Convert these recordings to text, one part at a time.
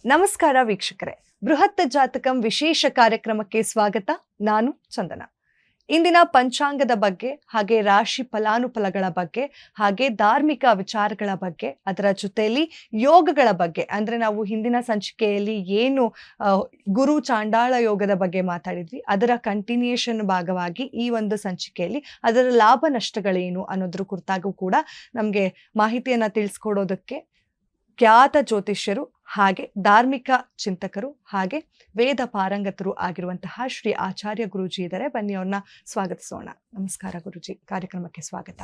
ನಮಸ್ಕಾರ ವೀಕ್ಷಕರೇ, ಬೃಹತ್ ಜಾತಕಂ ವಿಶೇಷ ಕಾರ್ಯಕ್ರಮಕ್ಕೆ ಸ್ವಾಗತ. ನಾನು ಚಂದನ. ಇಂದಿನ ಪಂಚಾಂಗದ ಬಗ್ಗೆ, ಹಾಗೆ ರಾಶಿ ಫಲಾನುಫಲಗಳ ಬಗ್ಗೆ, ಹಾಗೆ ಧಾರ್ಮಿಕ ವಿಚಾರಗಳ ಬಗ್ಗೆ, ಅದರ ಜೊತೆಯಲ್ಲಿ ಯೋಗಗಳ ಬಗ್ಗೆ, ಅಂದ್ರೆ ನಾವು ಹಿಂದಿನ ಸಂಚಿಕೆಯಲ್ಲಿ ಏನು ಗುರು ಚಾಂಡಾಳ ಯೋಗದ ಬಗ್ಗೆ ಮಾತಾಡಿದ್ವಿ, ಅದರ ಕಂಟಿನ್ಯೂಷನ್ ಭಾಗವಾಗಿ ಈ ಒಂದು ಸಂಚಿಕೆಯಲ್ಲಿ ಅದರ ಲಾಭ ನಷ್ಟಗಳೇನು ಅನ್ನೋದ್ರ ಕುರಿತಾಗೂ ಕೂಡ ನಮಗೆ ಮಾಹಿತಿಯನ್ನ ತಿಳಿಸ್ಕೊಡೋದಕ್ಕೆ ಖ್ಯಾತ ಜ್ಯೋತಿಷ್ಯರು ಹಾಗೆ ಧಾರ್ಮಿಕ ಚಿಂತಕರು ಹಾಗೆ ವೇದ ಪಾರಂಗತರು ಆಗಿರುವಂತಹ ಶ್ರೀ ಆಚಾರ್ಯ ಗುರೂಜಿ ಇದ್ದಾರೆ. ಬನ್ನಿ ಅವ್ರನ್ನ ಸ್ವಾಗತಿಸೋಣ. ನಮಸ್ಕಾರ ಗುರುಜಿ, ಕಾರ್ಯಕ್ರಮಕ್ಕೆ ಸ್ವಾಗತ.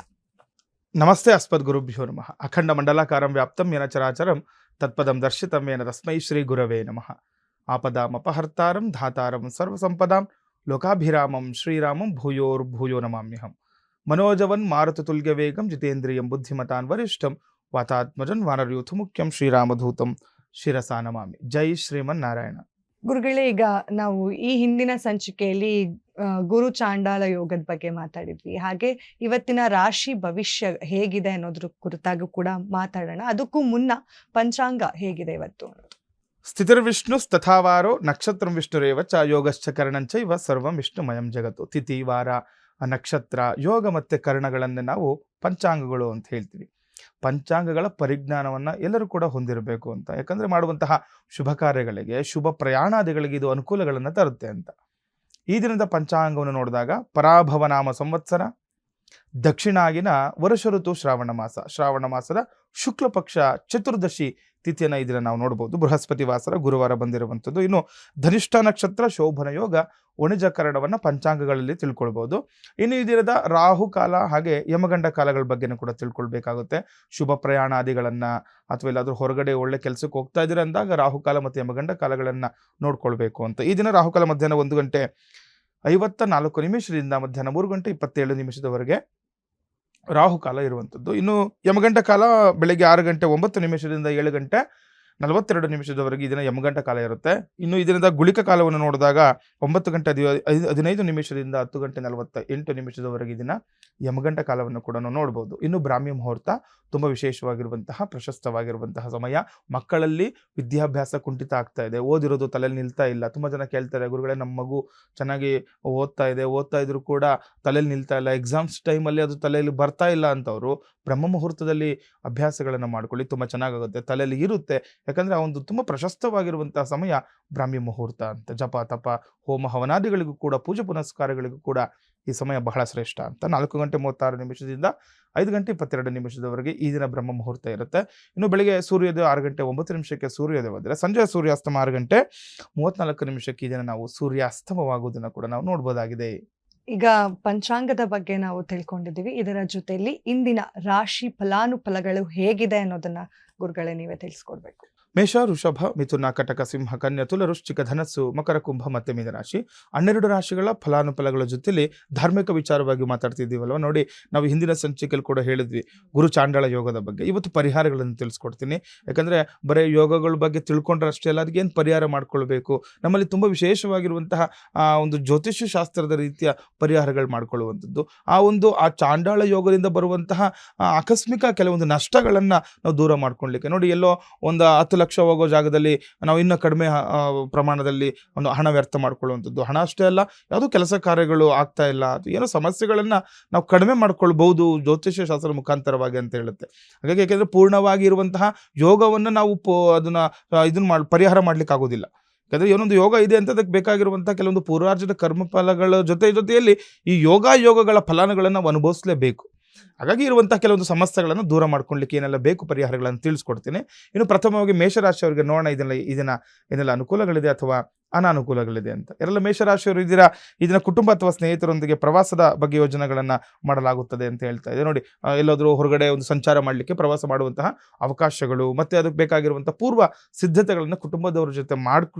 ನಮಸ್ತೆ. ಅಸ್ಮದ್ ಗುರುಭ್ಯೋ ನಮಃ. ಅಖಂಡ ಮಂಡಲಾಕಾರಂ ವ್ಯಾಪ್ತಂ ಯೇನ ಚರಾಚರಂ ತತ್ಪದಂ ದರ್ಶಿತಂ ಯೇನ ತಸ್ಮೈ ಶ್ರೀ ಗುರವೇ ನಮಃ. ಆಪದಾಂ ಅಪಹರ್ತಾರಂ ಧಾತಾರಂ ಸರ್ವಸಂಪದಾಂ ಲೋಕಾಭಿರಾಮಂ ಶ್ರೀರಾಮಂ ಭೂಯೋರ್ಭೂಯೋ ನಮಾಮ್ಯಹಂ. ಮನೋಜವನ್ ಮಾರುತತುಲ್ಯ ವೇಗಂ ಜಿತೇಂದ್ರಿಯಂ ಬುದ್ಧಿಮತಾನ್ ವರಿಷ್ಠಂ ವಾತಾತ್ಮಜನ್ ವಾನರಯೂಥ ಮುಖ್ಯಂ ಶ್ರೀರಾಮಧೂತಂ ಶಿರಸಾ ನಮಾಮಿ. ಜೈ ಶ್ರೀಮನ್ ನಾರಾಯಣ. ಗುರುಗಳೇ, ಈಗ ನಾವು ಈ ಹಿಂದಿನ ಸಂಚಿಕೆಯಲ್ಲಿ ಗುರು ಚಾಂಡಾಲ ಯೋಗದ ಬಗ್ಗೆ ಮಾತಾಡಿದ್ವಿ, ಹಾಗೆ ಇವತ್ತಿನ ರಾಶಿ ಭವಿಷ್ಯ ಹೇಗಿದೆ ಅನ್ನೋದ್ರ ಕುರಿತಾಗೂ ಕೂಡ ಮಾತಾಡೋಣ. ಅದಕ್ಕೂ ಮುನ್ನ ಪಂಚಾಂಗ ಹೇಗಿದೆ ಇವತ್ತು? ಸ್ಥಿತಿರ್ವಿಷ್ಣು ತಥಾವಾರೋ ನಕ್ಷತ್ರಂ ವಿಷ್ಣುರೇವ ಚ ಯೋಗಶ್ಚ ಕರ್ಣಂಚ ಇವ ಸರ್ವಂ ವಿಷ್ಣುಮಯಂ ಜಗತ್ತು. ತಿಥಿ, ವಾರ, ನಕ್ಷತ್ರ, ಯೋಗ ಮತ್ತೆ ಕರ್ಣಗಳನ್ನೇ ನಾವು ಪಂಚಾಂಗಗಳು ಅಂತ ಹೇಳ್ತೀವಿ. ಪಂಚಾಂಗಗಳ ಪರಿಜ್ಞಾನವನ್ನು ಎಲ್ಲರೂ ಕೂಡ ಹೊಂದಿರಬೇಕು ಅಂತ, ಯಾಕಂದರೆ ಮಾಡುವಂತಹ ಶುಭ ಕಾರ್ಯಗಳಿಗೆ, ಶುಭ ಪ್ರಯಾಣಾದಿಗಳಿಗೆ ಇದು ಅನುಕೂಲಗಳನ್ನು ತರುತ್ತೆ ಅಂತ. ಈ ದಿನದ ಪಂಚಾಂಗವನ್ನು ನೋಡಿದಾಗ ಪರಾಭವನಾಮ ಸಂವತ್ಸರ, ದಕ್ಷಿಣಾಗಿನ ವರ್ಷ ಋತು ಶ್ರಾವಣ ಮಾಸದ ಶುಕ್ಲ ಪಕ್ಷ ಚತುರ್ದಶಿ ತಿಥಿಯನ್ನು ಇದನ್ನು ನಾವು ನೋಡ್ಬೋದು. ಬೃಹಸ್ಪತಿ ವಾಸರ ಗುರುವಾರ ಬಂದಿರುವಂಥದ್ದು. ಇನ್ನು ಧನಿಷ್ಠ ನಕ್ಷತ್ರ, ಶೋಭನ ಯೋಗ, ಒಣಿಜ ಕರಣವನ್ನು ಪಂಚಾಂಗಗಳಲ್ಲಿ ತಿಳ್ಕೊಳ್ಬೋದು. ಇನ್ನು ಈ ದಿನದ ರಾಹುಕಾಲ ಹಾಗೆ ಯಮಗಂಡ ಕಾಲಗಳ ಬಗ್ಗೆನೂ ಕೂಡ ತಿಳ್ಕೊಳ್ಬೇಕಾಗುತ್ತೆ. ಶುಭ ಪ್ರಯಾಣಾದಿಗಳನ್ನು ಅಥವಾ ಎಲ್ಲಾದರೂ ಹೊರಗಡೆ ಒಳ್ಳೆ ಕೆಲಸಕ್ಕೆ ಹೋಗ್ತಾ ಇದ್ದೀರ ಅಂದಾಗ ರಾಹುಕಾಲ ಮತ್ತು ಯಮಗಂಡ ಕಾಲಗಳನ್ನು ನೋಡ್ಕೊಳ್ಬೇಕು ಅಂತ. ಈ ದಿನ ರಾಹುಕಾಲ ಮಧ್ಯಾಹ್ನ 1:54 ಮಧ್ಯಾಹ್ನ 3:27 ರಾಹುಕಾಲ ಇರುವಂಥದ್ದು. ಇನ್ನು ಯಮಗಂಟ ಕಾಲ ಬೆಳಗ್ಗೆ 6:09 7:42 ಈ ದಿನ ಯಮಗಂಟ ಕಾಲ ಇರುತ್ತೆ. ಇನ್ನು ಈ ದಿನದ ಗುಳಿಕ ಕಾಲವನ್ನು ನೋಡಿದಾಗ 9:15 10:48 ಈ ದಿನ ಯಮಗಂಟ ಕಾಲವನ್ನು ಕೂಡ ನಾವು ನೋಡ್ಬೋದು. ಇನ್ನು ಬ್ರಾಹ್ಮಿ ಮುಹೂರ್ತ ತುಂಬ ವಿಶೇಷವಾಗಿರುವಂತಹ ಪ್ರಶಸ್ತವಾಗಿರುವಂತಹ ಸಮಯ. ಮಕ್ಕಳಲ್ಲಿ ವಿದ್ಯಾಭ್ಯಾಸ ಕುಂಠಿತ ಆಗ್ತಾ ಇದೆ, ಓದಿರೋದು ತಲೆಯಲ್ಲಿ ನಿಲ್ತಾ ಇಲ್ಲ. ತುಂಬ ಜನ ಕೇಳ್ತಾರೆ, ಗುರುಗಳೇ ನಮ್ಮ ಮಗು ಚೆನ್ನಾಗಿ ಓದ್ತಾ ಇದ್ರು ಕೂಡ ತಲೆಯಲ್ಲಿ ನಿಲ್ತಾ ಇಲ್ಲ, ಎಕ್ಸಾಮ್ಸ್ ಟೈಮಲ್ಲಿ ಅದು ತಲೆಯಲ್ಲಿ ಬರ್ತಾ ಇಲ್ಲ ಅಂತವರು ಬ್ರಹ್ಮ ಮುಹೂರ್ತದಲ್ಲಿ ಅಭ್ಯಾಸಗಳನ್ನು ಮಾಡ್ಕೊಳ್ಳಿ, ತುಂಬ ಚೆನ್ನಾಗಾಗುತ್ತೆ, ತಲೆಯಲ್ಲಿ ಇರುತ್ತೆ. ಯಾಕಂದರೆ ಆ ಒಂದು ತುಂಬ ಪ್ರಶಸ್ತವಾಗಿರುವಂತಹ ಸಮಯ ಬ್ರಾಹ್ಮಿ ಮುಹೂರ್ತ ಅಂತ. ಜಪ ತಪ ಹೋಮ ಹವನಾದಿಗಳಿಗೂ ಕೂಡ, ಪೂಜೆ ಪುನಸ್ಕಾರಗಳಿಗೂ ಕೂಡ ಈ ಸಮಯ ಬಹಳ ಶ್ರೇಷ್ಠ ಅಂತ. 4:36 5:22 ಈ ದಿನ ಬ್ರಹ್ಮ ಮುಹೂರ್ತ ಇರುತ್ತೆ. ಇನ್ನು ಬೆಳಿಗ್ಗೆ ಸೂರ್ಯೋದಯ 6:09 ಸೂರ್ಯೋದಯವಾದರೆ ಸಂಜೆ ಸೂರ್ಯಾಸ್ತಮ 6:34 ಈ ದಿನ ನಾವು ಸೂರ್ಯಾಸ್ತಮವಾಗುವುದನ್ನು ಕೂಡ ನಾವು ನೋಡ್ಬೋದಾಗಿದೆ. ಈಗ ಪಂಚಾಂಗದ ಬಗ್ಗೆ ನಾವು ತಿಳ್ಕೊಂಡಿದ್ದೀವಿ. ಇದರ ಜೊತೆಯಲ್ಲಿ ಇಂದಿನ ರಾಶಿ ಫಲಾನುಫಲಗಳು ಹೇಗಿದೆ ಅನ್ನೋದನ್ನ ಗುರುಗಳೇ ನೀವೇ ತಿಳಿಸ್ಕೊಡ್ಬೇಕು. ಮೇಷ, ವೃಷಭ, ಮಿಥುನ, ಕಟಕ, ಸಿಂಹ, ಕನ್ಯಾ, ತುಲ, ವೃಶ್ಚಿಕ, ಧನಸ್ಸು, ಮಕರ, ಕುಂಭ ಮತ್ತೆ ಮೀನರಾಶಿ 12 ರಾಶಿಗಳ ಫಲಾನುಫಲಗಳ ಜೊತೆಲಿ ಧಾರ್ಮಿಕ ವಿಚಾರವಾಗಿ ಮಾತಾಡ್ತಿದ್ದೀವಲ್ವ. ನೋಡಿ, ನಾವು ಹಿಂದಿನ ಸಂಚಿಕೆಯಲ್ಲಿ ಕೂಡ ಹೇಳಿದ್ವಿ ಗುರು ಚಾಂಡಾಳ ಯೋಗದ ಬಗ್ಗೆ. ಇವತ್ತು ಪರಿಹಾರಗಳನ್ನು ತಿಳಿಸ್ಕೊಡ್ತೀನಿ. ಯಾಕಂದರೆ ಬರೀ ಯೋಗಗಳ ಬಗ್ಗೆ ತಿಳ್ಕೊಂಡ್ರೆ ಅಷ್ಟೇ ಅಲ್ಲ, ಅದಕ್ಕೇನು ಪರಿಹಾರ ಮಾಡ್ಕೊಳ್ಬೇಕು, ನಮ್ಮಲ್ಲಿ ತುಂಬ ವಿಶೇಷವಾಗಿರುವಂತಹ ಒಂದು ಜ್ಯೋತಿಷ್ಯ ಶಾಸ್ತ್ರದ ರೀತಿಯ ಪರಿಹಾರಗಳು ಮಾಡ್ಕೊಳ್ಳುವಂಥದ್ದು. ಆ ಚಾಂಡಾಳ ಯೋಗದಿಂದ ಬರುವಂತಹ ಆಕಸ್ಮಿಕ ಕೆಲವೊಂದು ನಷ್ಟಗಳನ್ನು ನಾವು ದೂರ ಮಾಡ್ಕೊಳ್ಲಿಕ್ಕೆ. ನೋಡಿ, ಎಲ್ಲೋ ಒಂದು 10 ಲಕ್ಷ ಹೋಗೋ ಜಾಗದಲ್ಲಿ ನಾವು ಇನ್ನೂ ಕಡಿಮೆ ಪ್ರಮಾಣದಲ್ಲಿ ಒಂದು ಹಣ ವ್ಯರ್ಥ ಮಾಡ್ಕೊಳ್ಳುವಂಥದ್ದು. ಹಣ ಅಷ್ಟೇ ಅಲ್ಲ, ಯಾವುದೋ ಕೆಲಸ ಕಾರ್ಯಗಳು ಆಗ್ತಾ ಇಲ್ಲ, ಅದು ಏನೋ ಸಮಸ್ಯೆಗಳನ್ನು ನಾವು ಕಡಿಮೆ ಮಾಡ್ಕೊಳ್ಬಹುದು ಜ್ಯೋತಿಷ್ಯ ಶಾಸ್ತ್ರದ ಮುಖಾಂತರವಾಗಿ ಅಂತ ಹೇಳುತ್ತೆ. ಹಾಗಾಗಿ ಯಾಕೆಂದರೆ ಪೂರ್ಣವಾಗಿ ಇರುವಂತಹ ಯೋಗವನ್ನು ನಾವು ಪರಿಹಾರ ಮಾಡ್ಲಿಕ್ಕೆ ಆಗೋದಿಲ್ಲ. ಯಾಕಂದರೆ ಏನೊಂದು ಯೋಗ ಇದೆ ಅಂತ ಅದಕ್ಕೆ ಬೇಕಾಗಿರುವಂಥ ಕೆಲವೊಂದು ಪೂರ್ವಾರ್ಜಿತ ಕರ್ಮಫಲಗಳ ಜೊತೆಯಲ್ಲಿ ಈ ಯೋಗಗಳ ಫಲಾನುಗಳನ್ನು ನಾವು ಅನುಭವಿಸಲೇಬೇಕು. ಹಾಗಾಗಿ ಇರುವಂಥ ಕೆಲವೊಂದು ಸಮಸ್ಯೆಗಳನ್ನು ದೂರ ಮಾಡ್ಕೊಳ್ಳಿಕ್ಕೆ ಏನೆಲ್ಲ ಬೇಕು ಪರಿಹಾರಗಳನ್ನು ತಿಳಿಸ್ಕೊಡ್ತೀನಿ. ಇನ್ನು ಪ್ರಥಮವಾಗಿ ಮೇಷರಾಶಿಯವರಿಗೆ ನೋಡೋಣ, ಇದೆಲ್ಲ ಅನುಕೂಲಗಳಿದೆ ಅಥವಾ ಅನಾನುಕೂಲಗಳಿದೆ ಅಂತ. ಎಲ್ಲ ಮೇಷರಾಶಿಯವರು ಇದನ್ನ ಕುಟುಂಬ ಅಥವಾ ಸ್ನೇಹಿತರೊಂದಿಗೆ ಪ್ರವಾಸದ ಬಗ್ಗೆ ಯೋಜನೆಗಳನ್ನು ಮಾಡಲಾಗುತ್ತದೆ ಅಂತ ಹೇಳ್ತಾ ಇದೆ. ನೋಡಿ, ಎಲ್ಲಾದರೂ ಹೊರಗಡೆ ಒಂದು ಸಂಚಾರ ಮಾಡಲಿಕ್ಕೆ ಪ್ರವಾಸ ಮಾಡುವಂತಹ ಅವಕಾಶಗಳು ಮತ್ತು ಅದಕ್ಕೆ ಬೇಕಾಗಿರುವಂಥ ಪೂರ್ವ ಸಿದ್ಧತೆಗಳನ್ನು ಕುಟುಂಬದವರ ಜೊತೆ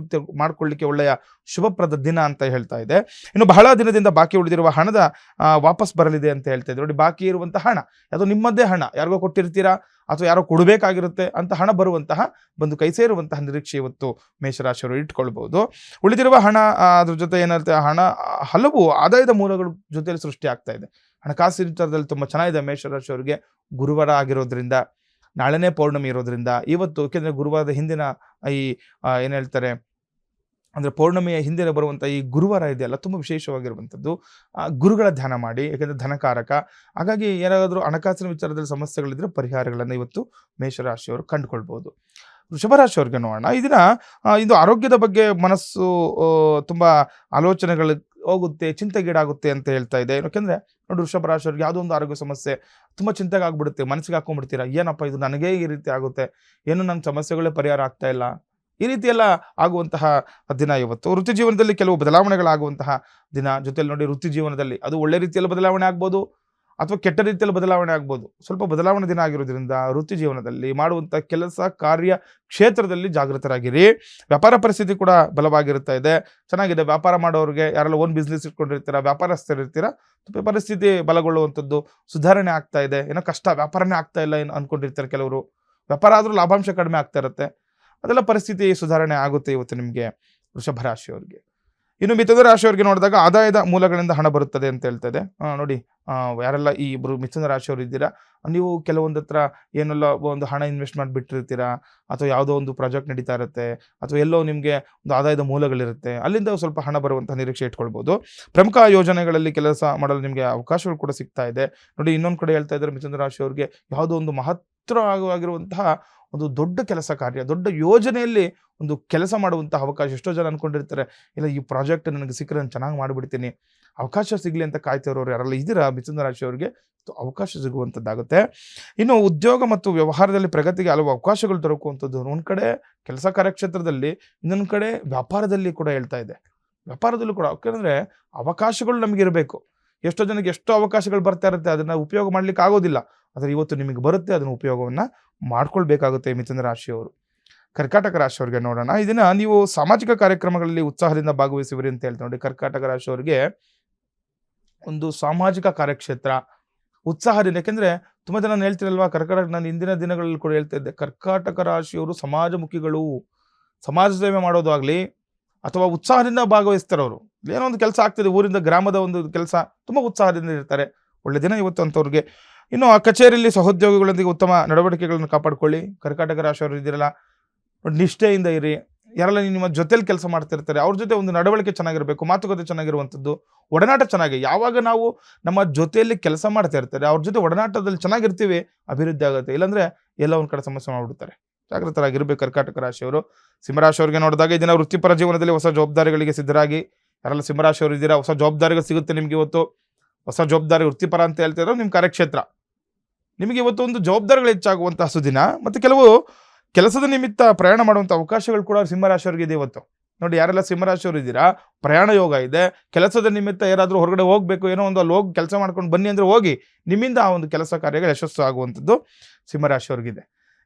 ಮಾಡ್ಕೊಳ್ಳಿಕ್ಕೆ ಒಳ್ಳೆಯ ಶುಭಪ್ರದ ದಿನ ಅಂತ ಹೇಳ್ತಾ ಇದೆ. ಇನ್ನು ಬಹಳ ದಿನದಿಂದ ಬಾಕಿ ಉಳಿದಿರುವ ಹಣದ ವಾಪಸ್ ಬರಲಿದೆ ಅಂತ ಹೇಳ್ತಾ ಇದೆ. ನೋಡಿ, ಬಾಕಿ ಇರುವಂಥ ಹಣ ಅದು ನಿಮ್ಮದೇ ಹಣ, ಯಾರಿಗೋ ಕೊಟ್ಟಿರ್ತೀರಾ, ಅಥವಾ ಯಾರೋ ಕೊಡಬೇಕಾಗಿರುತ್ತೆ ಅಂತ ಹಣ ಬರುವಂತಹ ಬಂದು ಕೈ ಸೇರುವಂತಹ ನಿರೀಕ್ಷೆ ಇವತ್ತು ಮೇಷರಾಶಿಯವರು ಇಟ್ಕೊಳ್ಬಹುದು. ಉಳಿದಿರುವ ಹಣ ಅದ್ರ ಜೊತೆ ಏನಾಗುತ್ತೆ, ಹಣ ಹಲವು ಆದಾಯದ ಮೂಲಗಳ ಜೊತೆಲಿ ಸೃಷ್ಟಿ ಆಗ್ತಾ ಇದೆ. ಹಣಕಾಸಿನ ವಿಚಾರದಲ್ಲಿ ತುಂಬ ಚೆನ್ನಾಗಿದೆ ಮೇಷರಾಶಿಯವರಿಗೆ. ಗುರುವಾರ ಆಗಿರೋದ್ರಿಂದ, ನಾಳೆನೇ ಪೌರ್ಣಮಿ ಇರೋದ್ರಿಂದ ಇವತ್ತು, ಏಕೆಂದರೆ ಗುರುವಾರದ ಹಿಂದಿನ ಈ ಏನು ಹೇಳ್ತಾರೆ ಅಂದರೆ ಪೌರ್ಣಮಿಯ ಹಿಂದಿನ ಬರುವಂಥ ಈ ಗುರುವಾರ ಇದೆಯಲ್ಲ, ತುಂಬ ವಿಶೇಷವಾಗಿರುವಂಥದ್ದು. ಗುರುಗಳ ಧ್ಯಾನ ಮಾಡಿ, ಯಾಕೆಂದರೆ ಧನಕಾರಕ. ಹಾಗಾಗಿ ಏನಾದರೂ ಹಣಕಾಸಿನ ವಿಚಾರದಲ್ಲಿ ಸಮಸ್ಯೆಗಳಿದ್ದರೆ ಪರಿಹಾರಗಳನ್ನು ಇವತ್ತು ಮೇಷರಾಶಿಯವರು ಕಂಡುಕೊಳ್ಬೋದು. ವೃಷಭ ರಾಶಿಯವ್ರಿಗೆ ನೋಡೋಣ. ಈ ದಿನ ಇದು ಆರೋಗ್ಯದ ಬಗ್ಗೆ ಮನಸ್ಸು ತುಂಬ ಆಲೋಚನೆಗಳು ಹೋಗುತ್ತೆ, ಚಿಂತೆಗೀಡಾಗುತ್ತೆ ಅಂತ ಹೇಳ್ತಾ ಇದೆ. ಯಾಕೆಂದರೆ ನೋಡಿ, ವೃಷಭ ರಾಶಿಯವ್ರಿಗೆ ಯಾವುದೋ ಒಂದು ಆರೋಗ್ಯ ಸಮಸ್ಯೆ ತುಂಬ ಚಿಂತೆಗೆ ಆಗ್ಬಿಡುತ್ತೆ, ಮನಸ್ಸಿಗೆ ಹಾಕೊಂಡ್ಬಿಡ್ತೀರಾ, ಏನಪ್ಪ ಇದು ನನಗೇ ಈ ರೀತಿ ಆಗುತ್ತೆ, ಏನು ನನ್ನ ಸಮಸ್ಯೆಗಳೇ ಪರಿಹಾರ ಆಗ್ತಾ ಇಲ್ಲ, ಈ ರೀತಿ ಎಲ್ಲ ಆಗುವಂತಹ ದಿನ ಇವತ್ತು. ವೃತ್ತಿ ಜೀವನದಲ್ಲಿ ಕೆಲವು ಬದಲಾವಣೆಗಳಾಗುವಂತಹ ದಿನ. ಜೊತೆಲಿ ನೋಡಿ, ವೃತ್ತಿ ಜೀವನದಲ್ಲಿ ಅದು ಒಳ್ಳೆ ರೀತಿಯಲ್ಲಿ ಬದಲಾವಣೆ ಆಗ್ಬೋದು ಅಥವಾ ಕೆಟ್ಟ ರೀತಿಯಲ್ಲಿ ಬದಲಾವಣೆ ಆಗ್ಬೋದು. ಸ್ವಲ್ಪ ಬದಲಾವಣೆ ದಿನ ಆಗಿರೋದ್ರಿಂದ ವೃತ್ತಿ ಜೀವನದಲ್ಲಿ ಮಾಡುವಂಥ ಕೆಲಸ ಕಾರ್ಯ ಕ್ಷೇತ್ರದಲ್ಲಿ ಜಾಗೃತರಾಗಿರಿ. ವ್ಯಾಪಾರ ಪರಿಸ್ಥಿತಿ ಕೂಡ ಬಲವಾಗಿರ್ತಾ ಇದೆ, ಚೆನ್ನಾಗಿದೆ. ವ್ಯಾಪಾರ ಮಾಡೋರಿಗೆ, ಯಾರೆಲ್ಲ ಓನ್ ಬಿಸ್ನೆಸ್ ಇಟ್ಕೊಂಡಿರ್ತೀರಾ, ವ್ಯಾಪಾರಸ್ಥರಿರ್ತೀರಾ, ಪರಿಸ್ಥಿತಿ ಬಲಗೊಳ್ಳುವಂಥದ್ದು, ಸುಧಾರಣೆ ಆಗ್ತಾ ಇದೆ. ಏನೋ ಕಷ್ಟ, ವ್ಯಾಪಾರನೇ ಆಗ್ತಾ ಇಲ್ಲ ಏನು ಅಂದ್ಕೊಂಡಿರ್ತಾರೆ ಕೆಲವರು. ವ್ಯಾಪಾರ ಆದರೂ ಲಾಭಾಂಶ ಕಡಿಮೆ ಆಗ್ತಾ ಇರುತ್ತೆ, ಅದೆಲ್ಲ ಪರಿಸ್ಥಿತಿ ಸುಧಾರಣೆ ಆಗುತ್ತೆ ಇವತ್ತು ನಿಮಗೆ ವೃಷಭ ರಾಶಿಯವರಿಗೆ. ಇನ್ನು ಮಿಥುನ ರಾಶಿಯವರಿಗೆ ನೋಡಿದಾಗ ಆದಾಯದ ಮೂಲಗಳಿಂದ ಹಣ ಬರುತ್ತದೆ ಅಂತ ಹೇಳ್ತದೆ. ನೋಡಿ, ಯಾರೆಲ್ಲ ಈ ಇಬ್ಬರು ಮಿಥುನ ರಾಶಿಯವರು ಇದ್ದೀರಾ, ನೀವು ಕೆಲವೊಂದು ಹತ್ರ ಏನೆಲ್ಲ ಒಂದು ಹಣ ಇನ್ವೆಸ್ಟ್ ಮಾಡಿಬಿಟ್ಟಿರ್ತೀರಾ, ಅಥವಾ ಯಾವುದೋ ಒಂದು ಪ್ರಾಜೆಕ್ಟ್ ನಡೀತಾ ಇರುತ್ತೆ, ಅಥವಾ ಎಲ್ಲೋ ನಿಮಗೆ ಒಂದು ಆದಾಯದ ಮೂಲಗಳಿರುತ್ತೆ, ಅಲ್ಲಿಂದ ಸ್ವಲ್ಪ ಹಣ ಬರುವಂಥ ನಿರೀಕ್ಷೆ ಇಟ್ಕೊಳ್ಬೋದು. ಪ್ರಮುಖ ಯೋಜನೆಗಳಲ್ಲಿ ಕೆಲಸ ಮಾಡಲು ನಿಮಗೆ ಅವಕಾಶಗಳು ಕೂಡ ಸಿಗ್ತಾ ಇದೆ. ನೋಡಿ, ಇನ್ನೊಂದು ಕಡೆ ಹೇಳ್ತಾ ಇದ್ದಾರೆ ಮಿಥುನ ರಾಶಿಯವರಿಗೆ, ಯಾವುದೋ ಒಂದು ಮಹತ್ತರವಾಗಿರುವಂತಹ ಒಂದು ದೊಡ್ಡ ಕೆಲಸ ಕಾರ್ಯ, ದೊಡ್ಡ ಯೋಜನೆಯಲ್ಲಿ ಒಂದು ಕೆಲಸ ಮಾಡುವಂತಹ ಅವಕಾಶ. ಎಷ್ಟೋ ಜನ ಅಂದ್ಕೊಂಡಿರ್ತಾರೆ, ಇಲ್ಲ ಈ ಪ್ರಾಜೆಕ್ಟ್ ನನಗೆ ಸಿಕ್ಕರೆ ನಾನು ಚೆನ್ನಾಗಿ ಮಾಡಿಬಿಡ್ತೀನಿ, ಅವಕಾಶ ಸಿಗಲಿ ಅಂತ ಕಾಯ್ತಿರೋರು ಯಾರೆಲ್ಲ ಇದ್ದೀರಾ ಮಿಥುನ ರಾಶಿಯವರಿಗೆ ಅವಕಾಶ ಸಿಗುವಂಥದ್ದಾಗುತ್ತೆ. ಇನ್ನು ಉದ್ಯೋಗ ಮತ್ತು ವ್ಯವಹಾರದಲ್ಲಿ ಪ್ರಗತಿಗೆ ಹಲವು ಅವಕಾಶಗಳು ದೊರಕುವಂಥದ್ದು. ಒಂದು ಕಡೆ ಕೆಲಸ ಕಾರ್ಯಕ್ಷೇತ್ರದಲ್ಲಿ, ಇನ್ನೊಂದು ಕಡೆ ವ್ಯಾಪಾರದಲ್ಲಿ ಕೂಡ ಹೇಳ್ತಾ ಇದೆ. ವ್ಯಾಪಾರದಲ್ಲೂ ಕೂಡ ಯಾಕೆಂದರೆ ಅವಕಾಶಗಳು ನಮಗಿರಬೇಕು. ಎಷ್ಟೋ ಜನಕ್ಕೆ ಎಷ್ಟೋ ಅವಕಾಶಗಳು ಬರ್ತಾ ಇರುತ್ತೆ, ಅದನ್ನು ಉಪಯೋಗ ಮಾಡಲಿಕ್ಕೆ ಆಗೋದಿಲ್ಲ. ಆದರೆ ಇವತ್ತು ನಿಮಗೆ ಬರುತ್ತೆ, ಅದನ್ನು ಉಪಯೋಗವನ್ನು ಮಾಡ್ಕೊಳ್ಬೇಕಾಗುತ್ತೆ ಮಿಥುನ ರಾಶಿಯವರು. ಕರ್ಕಾಟಕ ರಾಶಿಯವರಿಗೆ ನೋಡೋಣ. ಇದನ್ನ ನೀವು ಸಾಮಾಜಿಕ ಕಾರ್ಯಕ್ರಮಗಳಲ್ಲಿ ಉತ್ಸಾಹದಿಂದ ಭಾಗವಹಿಸುವಿರಿ ಅಂತ ಹೇಳ್ತಾರೆ. ನೋಡಿ, ಕರ್ಕಾಟಕ ರಾಶಿಯವರಿಗೆ ಒಂದು ಸಾಮಾಜಿಕ ಕಾರ್ಯಕ್ಷೇತ್ರ ಉತ್ಸಾಹದಿಂದ, ಯಾಕೆಂದರೆ ತುಂಬ ಜನ ಹೇಳ್ತಿರಲ್ವಾ ಕರ್ಕಾಟಕ, ನಾನು ಇಂದಿನ ದಿನಗಳಲ್ಲಿ ಕೂಡ ಹೇಳ್ತಾ ಇದ್ದೆ, ಕರ್ಕಾಟಕ ರಾಶಿಯವರು ಸಮಾಜಮುಖಿಗಳು. ಸಮಾಜ ಸೇವೆ ಮಾಡೋದು ಆಗಲಿ ಅಥವಾ ಉತ್ಸಾಹದಿಂದ ಭಾಗವಹಿಸ್ತಾರೆ. ಅವರು ಏನೋ ಒಂದು ಕೆಲಸ ಆಗ್ತಿದೆ, ಊರಿಂದ ಗ್ರಾಮದ ಒಂದು ಕೆಲಸ, ತುಂಬ ಉತ್ಸಾಹದಿಂದ ಇರ್ತಾರೆ. ಒಳ್ಳೆ ದಿನ ಇವತ್ತು ಅಂಥವ್ರಿಗೆ. ಇನ್ನು ಆ ಕಚೇರಿಯಲ್ಲಿ ಸಹೋದ್ಯೋಗಿಗಳೊಂದಿಗೆ ಉತ್ತಮ ನಡವಳಿಕೆಗಳನ್ನು ಕಾಪಾಡ್ಕೊಳ್ಳಿ. ಕರ್ಕಾಟಕ ರಾಶಿಯವರು ಇದ್ದೀರಲ್ಲ, ನಿಷ್ಠೆಯಿಂದ ಇರಿ. ಯಾರೆಲ್ಲ ನಿಮ್ಮ ಜೊತೆಲಿ ಕೆಲಸ ಮಾಡ್ತಿರ್ತಾರೆ ಅವ್ರ ಜೊತೆ ಒಂದು ನಡವಳಿಕೆ ಚೆನ್ನಾಗಿರಬೇಕು, ಮಾತುಕತೆ ಚೆನ್ನಾಗಿರುವಂಥದ್ದು, ಒಡನಾಟ ಚೆನ್ನಾಗಿ. ಯಾವಾಗ ನಾವು ನಮ್ಮ ಜೊತೆಯಲ್ಲಿ ಕೆಲಸ ಮಾಡ್ತಾ ಇರ್ತಾರೆ ಅವ್ರ ಜೊತೆ ಒಡನಾಟದಲ್ಲಿ ಚೆನ್ನಾಗಿರ್ತೀವಿ, ಅಭಿವೃದ್ಧಿ ಆಗುತ್ತೆ. ಇಲ್ಲಾಂದರೆ ಎಲ್ಲ ಒಂದು ಕಡೆ ಸಮಸ್ಯೆ ಮಾಡಿಬಿಡ್ತಾರೆ. ಜಾಗೃತರಾಗಿರ್ಬೇಕು ಕರ್ಕಾಟಕ ರಾಶಿಯವರು. ಸಿಂಹರಾಶಿಯವರಿಗೆ ನೋಡಿದಾಗ ಈ ದಿನ ವೃತ್ತಿಪರ ಜೀವನದಲ್ಲಿ ಹೊಸ ಜವಾಬ್ದಾರಿಗಳಿಗೆ ಸಿದ್ಧರಾಗಿ. ಯಾರೆಲ್ಲ ಸಿಂಹರಾಶಿಯವರು ಇದ್ದೀರಾ, ಹೊಸ ಜವಾಬ್ದಾರಿಗಳು ಸಿಗುತ್ತೆ ನಿಮಗೆ ಇವತ್ತು. ಹೊಸ ಜವಾಬ್ದಾರಿ, ವೃತ್ತಿಪರ ಅಂತ ಹೇಳ್ತಿರೋ ನಿಮ್ಮ ಕಾರ್ಯಕ್ಷೇತ್ರ, ನಿಮಗೆ ಇವತ್ತು ಒಂದು ಜವಾಬ್ದಾರಿಗಳು ಹೆಚ್ಚಾಗುವಂತಹ ಸುದಿನ. ಮತ್ತು ಕೆಲವು ಕೆಲಸದ ನಿಮಿತ್ತ ಪ್ರಯಾಣ ಮಾಡುವಂಥ ಅವಕಾಶಗಳು ಕೂಡ ಸಿಂಹರಾಶಿಯವರಿಗೆ ಇದೆ ಇವತ್ತು. ನೋಡಿ, ಯಾರೆಲ್ಲ ಸಿಂಹರಾಶಿಯವರು ಇದ್ದೀರಾ, ಪ್ರಯಾಣ ಯೋಗ ಇದೆ. ಕೆಲಸದ ನಿಮಿತ್ತ ಯಾರಾದರೂ ಹೊರಗಡೆ ಹೋಗಬೇಕು, ಏನೋ ಒಂದು ಅಲ್ಲಿ ಹೋಗಿ ಕೆಲಸ ಮಾಡ್ಕೊಂಡು ಬನ್ನಿ ಅಂದರೆ ಹೋಗಿ, ನಿಮ್ಮಿಂದ ಆ ಒಂದು ಕೆಲಸ ಕಾರ್ಯಗಳು ಯಶಸ್ಸು ಆಗುವಂಥದ್ದು ಸಿಂಹರಾಶಿಯವ್ರಿಗಿದೆ.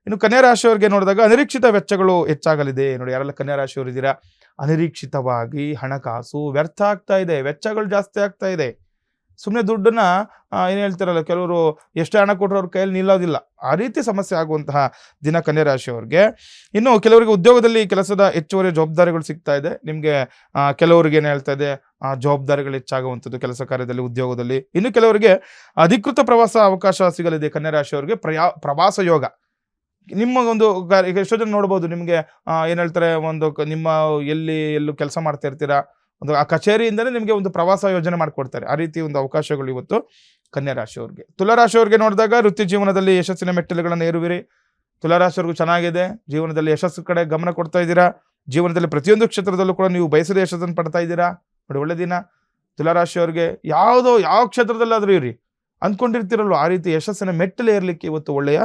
ಇನ್ನು ಕನ್ಯಾ ರಾಶಿಯವರಿಗೆ ನೋಡಿದಾಗ ಅನಿರೀಕ್ಷಿತ ವೆಚ್ಚಗಳು ಹೆಚ್ಚಾಗಲಿದೆ. ನೋಡಿ, ಯಾರೆಲ್ಲ ಕನ್ಯಾ ರಾಶಿಯವರು ಇದ್ದೀರಾ, ಅನಿರೀಕ್ಷಿತವಾಗಿ ಹಣಕಾಸು ವ್ಯರ್ಥ ಆಗ್ತಾ ಇದೆ, ವೆಚ್ಚಗಳು ಜಾಸ್ತಿ ಆಗ್ತಾ ಇದೆ. ಸುಮ್ಮನೆ ದುಡ್ಡನ್ನ ಏನು ಹೇಳ್ತಾರಲ್ಲ ಕೆಲವರು, ಎಷ್ಟೇ ಹಣ ಕೊಟ್ಟರು ಅವ್ರ ಕೈಯಲ್ಲಿ ನಿಲ್ಲೋದಿಲ್ಲ, ಆ ರೀತಿ ಸಮಸ್ಯೆ ಆಗುವಂತಹ ದಿನ ಕನ್ಯಾ ರಾಶಿಯವರಿಗೆ. ಇನ್ನು ಕೆಲವರಿಗೆ ಉದ್ಯೋಗದಲ್ಲಿ ಕೆಲಸದ ಹೆಚ್ಚುವರಿ ಜವಾಬ್ದಾರಿಗಳು ಸಿಗ್ತಾ ಇದೆ ನಿಮಗೆ. ಕೆಲವರಿಗೆ ಏನು ಹೇಳ್ತಾ ಇದೆ, ಜವಾಬ್ದಾರಿಗಳು ಹೆಚ್ಚಾಗುವಂಥದ್ದು ಕೆಲಸ ಕಾರ್ಯದಲ್ಲಿ, ಉದ್ಯೋಗದಲ್ಲಿ. ಇನ್ನು ಕೆಲವರಿಗೆ ಅಧಿಕೃತ ಪ್ರವಾಸ ಅವಕಾಶ ಸಿಗಲಿದೆ ಕನ್ಯಾ ರಾಶಿಯವರಿಗೆ. ಪ್ರವಾಸ ಯೋಗ ನಿಮ್ಮ ಒಂದು ಈಗ ಎಷ್ಟೋ ಜನ ನೋಡ್ಬೋದು, ನಿಮಗೆ ಏನು ಹೇಳ್ತಾರೆ, ಒಂದು ನಿಮ್ಮ ಎಲ್ಲೂ ಕೆಲಸ ಮಾಡ್ತಾ ಇರ್ತೀರಾ, ಒಂದು ಆ ಕಚೇರಿಯಿಂದಲೇ ನಿಮಗೆ ಒಂದು ಪ್ರವಾಸ ಯೋಜನೆ ಮಾಡಿಕೊಡ್ತಾರೆ. ಆ ರೀತಿ ಒಂದು ಅವಕಾಶಗಳು ಇವತ್ತು ಕನ್ಯಾ ರಾಶಿಯವ್ರಿಗೆ. ತುಲಾರಾಶಿಯವ್ರಿಗೆ ನೋಡಿದಾಗ ವೃತ್ತಿ ಜೀವನದಲ್ಲಿ ಯಶಸ್ಸಿನ ಮೆಟ್ಟಿಲುಗಳನ್ನು ಏರುವಿರಿ. ತುಲಾರಾಶಿಯವ್ರಿಗೂ ಚೆನ್ನಾಗಿದೆ, ಜೀವನದಲ್ಲಿ ಯಶಸ್ಸು ಕಡೆ ಗಮನ ಕೊಡ್ತಾ ಇದ್ದೀರಾ. ಜೀವನದಲ್ಲಿ ಪ್ರತಿಯೊಂದು ಕ್ಷೇತ್ರದಲ್ಲೂ ಕೂಡ ನೀವು ಬಯಸಿದ ಯಶಸ್ಸನ್ನು ಪಡ್ತಾ ಇದ್ದೀರಾ. ನೋಡಿ, ಒಳ್ಳೆ ದಿನ ತುಲಾರಾಶಿಯವ್ರಿಗೆ. ಯಾವ ಕ್ಷೇತ್ರದಲ್ಲಾದರೂ ಇರಿ, ಅಂದ್ಕೊಂಡಿರ್ತಿರಲ್ವ ಆ ರೀತಿ ಯಶಸ್ಸಿನ ಮೆಟ್ಟಲು ಏರಲಿಕ್ಕೆ ಇವತ್ತು ಒಳ್ಳೆಯ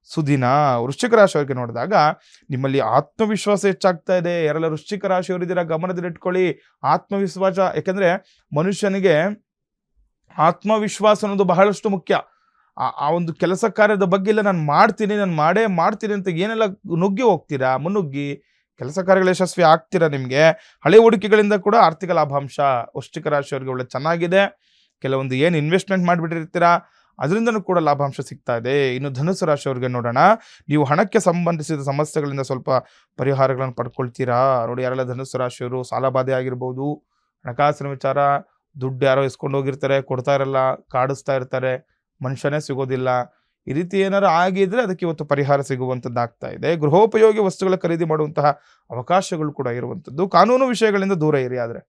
ಸುದಿನ. ವೃಶ್ಚಿಕ ರಾಶಿಯವರಿಗೆ ನೋಡಿದಾಗ ನಿಮ್ಮಲ್ಲಿ ಆತ್ಮವಿಶ್ವಾಸ ಹೆಚ್ಚಾಗ್ತಾ ಇದೆ. ಯಾರೆಲ್ಲ ವೃಶ್ಚಿಕ ರಾಶಿಯವರಿದ್ದೀರಾ ಗಮನದಲ್ಲಿಟ್ಕೊಳ್ಳಿ, ಆತ್ಮವಿಶ್ವಾಸ. ಯಾಕೆಂದರೆ ಮನುಷ್ಯನಿಗೆ ಆತ್ಮವಿಶ್ವಾಸ ಅನ್ನೋದು ಬಹಳಷ್ಟು ಮುಖ್ಯ. ಆ ಒಂದು ಕೆಲಸ ಕಾರ್ಯದ ಬಗ್ಗೆ ಇಲ್ಲ, ನಾನು ಮಾಡೇ ಮಾಡ್ತೀನಿ ಅಂತ ಏನೆಲ್ಲ ನುಗ್ಗಿ ಹೋಗ್ತೀರಾ, ಮುನ್ನುಗ್ಗಿ ಕೆಲಸ ಕಾರ್ಯಗಳ ಯಶಸ್ವಿ ಆಗ್ತೀರಾ. ನಿಮಗೆ ಹಳೆ ಹೂಡಿಕೆಗಳಿಂದ ಕೂಡ ಆರ್ಥಿಕ ಲಾಭಾಂಶ ವೃಶ್ಚಿಕ ರಾಶಿಯವರಿಗೆ ಒಳ್ಳೆ ಚೆನ್ನಾಗಿದೆ. ಕೆಲವೊಂದು ಏನು ಇನ್ವೆಸ್ಟ್ಮೆಂಟ್ ಮಾಡಿಬಿಟ್ಟಿರ್ತೀರಾ ಅದರಿಂದನೂ ಕೂಡ ಲಾಭಾಂಶ ಸಿಗ್ತಾ ಇದೆ. ಇನ್ನು ಧನುಸ್ಸು ರಾಶಿಯವರಿಗೆ ನೋಡೋಣ, ನೀವು ಹಣಕ್ಕೆ ಸಂಬಂಧಿಸಿದ ಸಮಸ್ಯೆಗಳಿಂದ ಸ್ವಲ್ಪ ಪರಿಹಾರಗಳನ್ನು ಪಡ್ಕೊಳ್ತೀರಾ. ನೋಡಿ, ಯಾರೆಲ್ಲ ಧನುಸ್ಸು ರಾಶಿಯವರು ಸಾಲಬಾಧೆ ಆಗಿರ್ಬೋದು, ಹಣಕಾಸಿನ ವಿಚಾರ, ದುಡ್ಡು ಯಾರೋ ಇಸ್ಕೊಂಡು ಹೋಗಿರ್ತಾರೆ, ಕೊಡ್ತಾ ಇರಲ್ಲ, ಕಾಡಿಸ್ತಾ ಇರ್ತಾರೆ, ಮನುಷ್ಯನೇ ಸಿಗೋದಿಲ್ಲ, ಈ ರೀತಿ ಏನಾರು ಆಗಿದ್ರೆ ಅದಕ್ಕೆ ಇವತ್ತು ಪರಿಹಾರ ಸಿಗುವಂಥದ್ದಾಗ್ತಾ ಇದೆ. ಗೃಹೋಪಯೋಗಿ ವಸ್ತುಗಳ ಖರೀದಿ ಮಾಡುವಂತಹ ಅವಕಾಶಗಳು ಕೂಡ ಇರುವಂಥದ್ದು. ಕಾನೂನು ವಿಷಯಗಳಿಂದ ದೂರ ಇರಿ. ಆದರೆ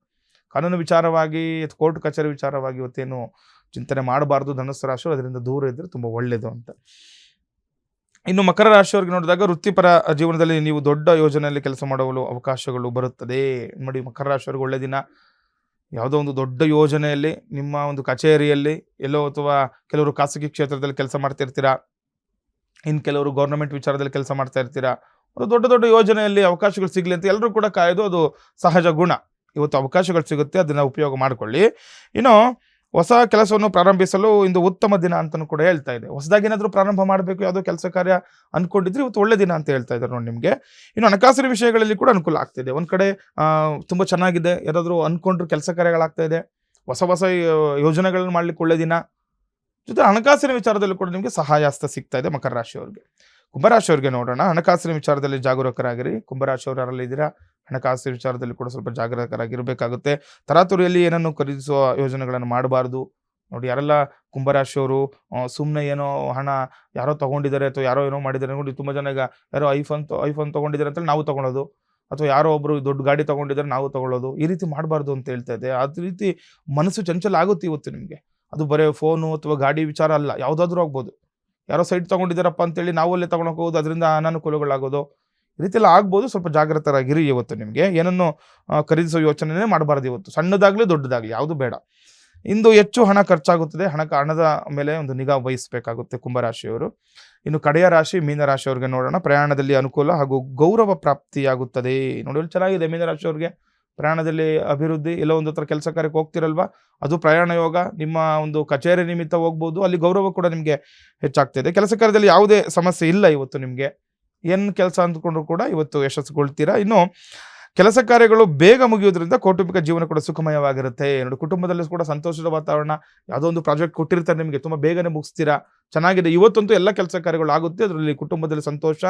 ಕಾನೂನು ವಿಚಾರವಾಗಿ, ಕೋರ್ಟ್ ಕಚೇರಿ ವಿಚಾರವಾಗಿ ಇವತ್ತೇನು ಚಿಂತನೆ ಮಾಡಬಾರ್ದು ಧನುಸ್ಸು ರಾಶಿಯವರು, ಅದರಿಂದ ದೂರ ಇದ್ದರೆ ತುಂಬ ಒಳ್ಳೆಯದು ಅಂತ. ಇನ್ನು ಮಕರ ರಾಶಿಯವರಿಗೆ ನೋಡಿದಾಗ ವೃತ್ತಿಪರ ಜೀವನದಲ್ಲಿ ನೀವು ದೊಡ್ಡ ಯೋಜನೆಯಲ್ಲಿ ಕೆಲಸ ಮಾಡಲು ಅವಕಾಶಗಳು ಬರುತ್ತದೆ. ನೋಡಿ, ಮಕರ ರಾಶಿಯವರಿಗೆ ಒಳ್ಳೆ ದಿನ. ಯಾವುದೋ ಒಂದು ದೊಡ್ಡ ಯೋಜನೆಯಲ್ಲಿ, ನಿಮ್ಮ ಒಂದು ಕಚೇರಿಯಲ್ಲಿ ಎಲ್ಲೋ, ಅಥವಾ ಕೆಲವರು ಖಾಸಗಿ ಕ್ಷೇತ್ರದಲ್ಲಿ ಕೆಲಸ ಮಾಡ್ತಾ ಇರ್ತೀರಾ, ಇನ್ನು ಕೆಲವರು ಗೌರ್ಮೆಂಟ್ ವಿಚಾರದಲ್ಲಿ ಕೆಲಸ ಮಾಡ್ತಾ ಇರ್ತೀರಾ. ಒಂದು ದೊಡ್ಡ ದೊಡ್ಡ ಯೋಜನೆಯಲ್ಲಿ ಅವಕಾಶಗಳು ಸಿಗಲಿ ಅಂತ ಎಲ್ಲರೂ ಕೂಡ ಕಾಯೋದು ಅದು ಸಹಜ ಗುಣ. ಇವತ್ತು ಅವಕಾಶಗಳು ಸಿಗುತ್ತೆ, ಅದನ್ನು ಉಪಯೋಗ ಮಾಡಿಕೊಳ್ಳಿ. ಇನ್ನು ಹೊಸ ಕೆಲಸವನ್ನು ಪ್ರಾರಂಭಿಸಲು ಇಂದು ಉತ್ತಮ ದಿನ ಅಂತಲೂ ಕೂಡ ಹೇಳ್ತಾ ಇದೆ. ಹೊಸದಾಗಿ ಏನಾದರೂ ಪ್ರಾರಂಭ ಮಾಡಬೇಕು, ಯಾವುದೋ ಕೆಲಸ ಕಾರ್ಯ ಅಂದ್ಕೊಂಡಿದ್ರೆ ಇವತ್ತು ಒಳ್ಳೆ ದಿನ ಅಂತ ಹೇಳ್ತಾ ಇದ್ದಾರೆ ನೋಡಿ ನಿಮಗೆ. ಇನ್ನು ಹಣಕಾಸಿನ ವಿಷಯಗಳಲ್ಲಿ ಕೂಡ ಅನುಕೂಲ ಆಗ್ತಿದೆ. ಒಂದು ಕಡೆ ತುಂಬ ಚೆನ್ನಾಗಿದೆ, ಯಾರಾದರೂ ಅಂದ್ಕೊಂಡ್ರು ಕೆಲಸ ಕಾರ್ಯಗಳಾಗ್ತಾ ಇದೆ, ಹೊಸ ಹೊಸ ಯೋಜನೆಗಳನ್ನು ಮಾಡ್ಲಿಕ್ಕೆ ಒಳ್ಳೆ ದಿನ. ಜೊತೆ ಹಣಕಾಸಿನ ವಿಚಾರದಲ್ಲೂ ಕೂಡ ನಿಮಗೆ ಸಹಾಯ ಹಸ್ತ ಸಿಗ್ತಾ ಇದೆ ಮಕರ ರಾಶಿಯವರಿಗೆ. ಕುಂಭರಾಶಿಯವರಿಗೆ ನೋಡೋಣ, ಹಣಕಾಸಿನ ವಿಚಾರದಲ್ಲಿ ಜಾಗರೂಕರಾಗಿರಿ. ಕುಂಭರಾಶಿಯವರು ಯಾರಲ್ಲಿದ್ದೀರಾ, ಹಣಕಾಸಿನ ವಿಚಾರದಲ್ಲಿ ಕೂಡ ಸ್ವಲ್ಪ ಜಾಗರೂಕರಾಗಿರಬೇಕಾಗುತ್ತೆ. ತರಾತುರಿಯಲ್ಲಿ ಏನನ್ನು ಖರೀದಿಸುವ ಯೋಜನೆಗಳನ್ನು ಮಾಡಬಾರ್ದು. ನೋಡಿ, ಯಾರೆಲ್ಲ ಕುಂಭರಾಶಿಯವರು ಸುಮ್ಮನೆ ಏನೋ ಹಣ ಯಾರೋ ತೊಗೊಂಡಿದ್ದಾರೆ ಅಥವಾ ಯಾರೋ ಏನೋ ಮಾಡಿದ್ದಾರೆ. ನೋಡಿ, ತುಂಬ ಜನ ಈಗ ಯಾರೋ ಐಫೋನ್ ತೊಗೊಂಡಿದ್ದಾರೆ ಅಂತೇಳಿ ನಾವು ತೊಗೊಳೋದು, ಅಥವಾ ಯಾರೋ ಒಬ್ಬರು ದೊಡ್ಡ ಗಾಡಿ ತೊಗೊಂಡಿದ್ದಾರೆ ನಾವು ತೊಗೊಳ್ಳೋದು, ಈ ರೀತಿ ಮಾಡಬಾರ್ದು ಅಂತ ಹೇಳ್ತಾ ಇದೆ. ಅದೇ ರೀತಿ ಮನಸ್ಸು ಚಂಚಲ ಆಗುತ್ತೆ ಇವತ್ತು ನಿಮಗೆ. ಅದು ಬರೀ ಫೋನು ಅಥವಾ ಗಾಡಿ ವಿಚಾರ ಅಲ್ಲ, ಯಾವುದಾದ್ರೂ ಆಗ್ಬೋದು. ಯಾರೋ ಸೈಟ್ ತೊಗೊಂಡಿದ್ದಾರಪ್ಪ ಅಂತೇಳಿ ನಾವು ಅಲ್ಲೇ ತೊಗೊಳಕ್ಕೆ ಹೋಗೋದು, ಅದರಿಂದ ಅನಾನುಕೂಲಗಳಾಗೋದು, ಈ ರೀತಿ ಎಲ್ಲ ಆಗ್ಬೋದು. ಸ್ವಲ್ಪ ಜಾಗೃತರಾಗಿರಿ. ಇವತ್ತು ನಿಮಗೆ ಏನನ್ನು ಖರೀದಿಸೋ ಯೋಚನೆ ಮಾಡಬಾರ್ದು. ಇವತ್ತು ಸಣ್ಣದಾಗಲಿ ದೊಡ್ಡದಾಗಲಿ ಯಾವುದು ಬೇಡ. ಇಂದು ಹೆಚ್ಚು ಹಣ ಖರ್ಚಾಗುತ್ತದೆ, ಹಣದ ಮೇಲೆ ಒಂದು ನಿಗಾ ವಹಿಸಬೇಕಾಗುತ್ತೆ ಕುಂಭರಾಶಿಯವರು. ಇನ್ನು ಕಡೆಯ ರಾಶಿ ಮೀನರಾಶಿಯವರಿಗೆ ನೋಡೋಣ, ಪ್ರಯಾಣದಲ್ಲಿ ಅನುಕೂಲ ಹಾಗೂ ಗೌರವ ಪ್ರಾಪ್ತಿಯಾಗುತ್ತದೆ. ನೋಡಿ, ಚೆನ್ನಾಗಿದೆ ಮೀನರಾಶಿಯವ್ರಿಗೆ. ಪ್ರಯಾಣದಲ್ಲಿ ಅಭಿವೃದ್ಧಿ, ಎಲ್ಲೋ ಒಂದು ಹತ್ರ ಕೆಲಸ ಕಾರ್ಯಕ್ಕೆ ಹೋಗ್ತಿರಲ್ವಾ, ಅದು ಪ್ರಯಾಣ ಯೋಗ. ನಿಮ್ಮ ಒಂದು ಕಚೇರಿ ನಿಮಿತ್ತ ಹೋಗ್ಬೋದು, ಅಲ್ಲಿ ಗೌರವ ಕೂಡ ನಿಮಗೆ ಹೆಚ್ಚಾಗ್ತಿದೆ. ಕೆಲಸ ಕಾರ್ಯದಲ್ಲಿ ಯಾವುದೇ ಸಮಸ್ಯೆ ಇಲ್ಲ ಇವತ್ತು ನಿಮಗೆ. ಏನು ಕೆಲಸ ಅಂದ್ಕೊಂಡ್ರು ಕೂಡ ಇವತ್ತು ಯಶಸ್ಸುಗೊಳ್ತೀರಾ. ಇನ್ನು ಕೆಲಸ ಕಾರ್ಯಗಳು ಬೇಗ ಮುಗಿಯೋದ್ರಿಂದ ಕೌಟುಂಬಿಕ ಜೀವನ ಕೂಡ ಸುಖಮಯವಾಗಿರುತ್ತೆ. ನೋಡಿ, ಕುಟುಂಬದಲ್ಲಿ ಕೂಡ ಸಂತೋಷದ ವಾತಾವರಣ. ಯಾವುದೋ ಒಂದು ಪ್ರಾಜೆಕ್ಟ್ ಕೊಟ್ಟಿರ್ತಾರೆ ನಿಮಗೆ, ತುಂಬ ಬೇಗನೆ ಮುಗಿಸ್ತೀರಾ. ಚೆನ್ನಾಗಿದೆ. ಇವತ್ತಂತೂ ಎಲ್ಲ ಕೆಲಸ ಕಾರ್ಯಗಳು ಆಗುತ್ತೆ. ಅದರಲ್ಲಿ ಕುಟುಂಬದಲ್ಲಿ ಸಂತೋಷ,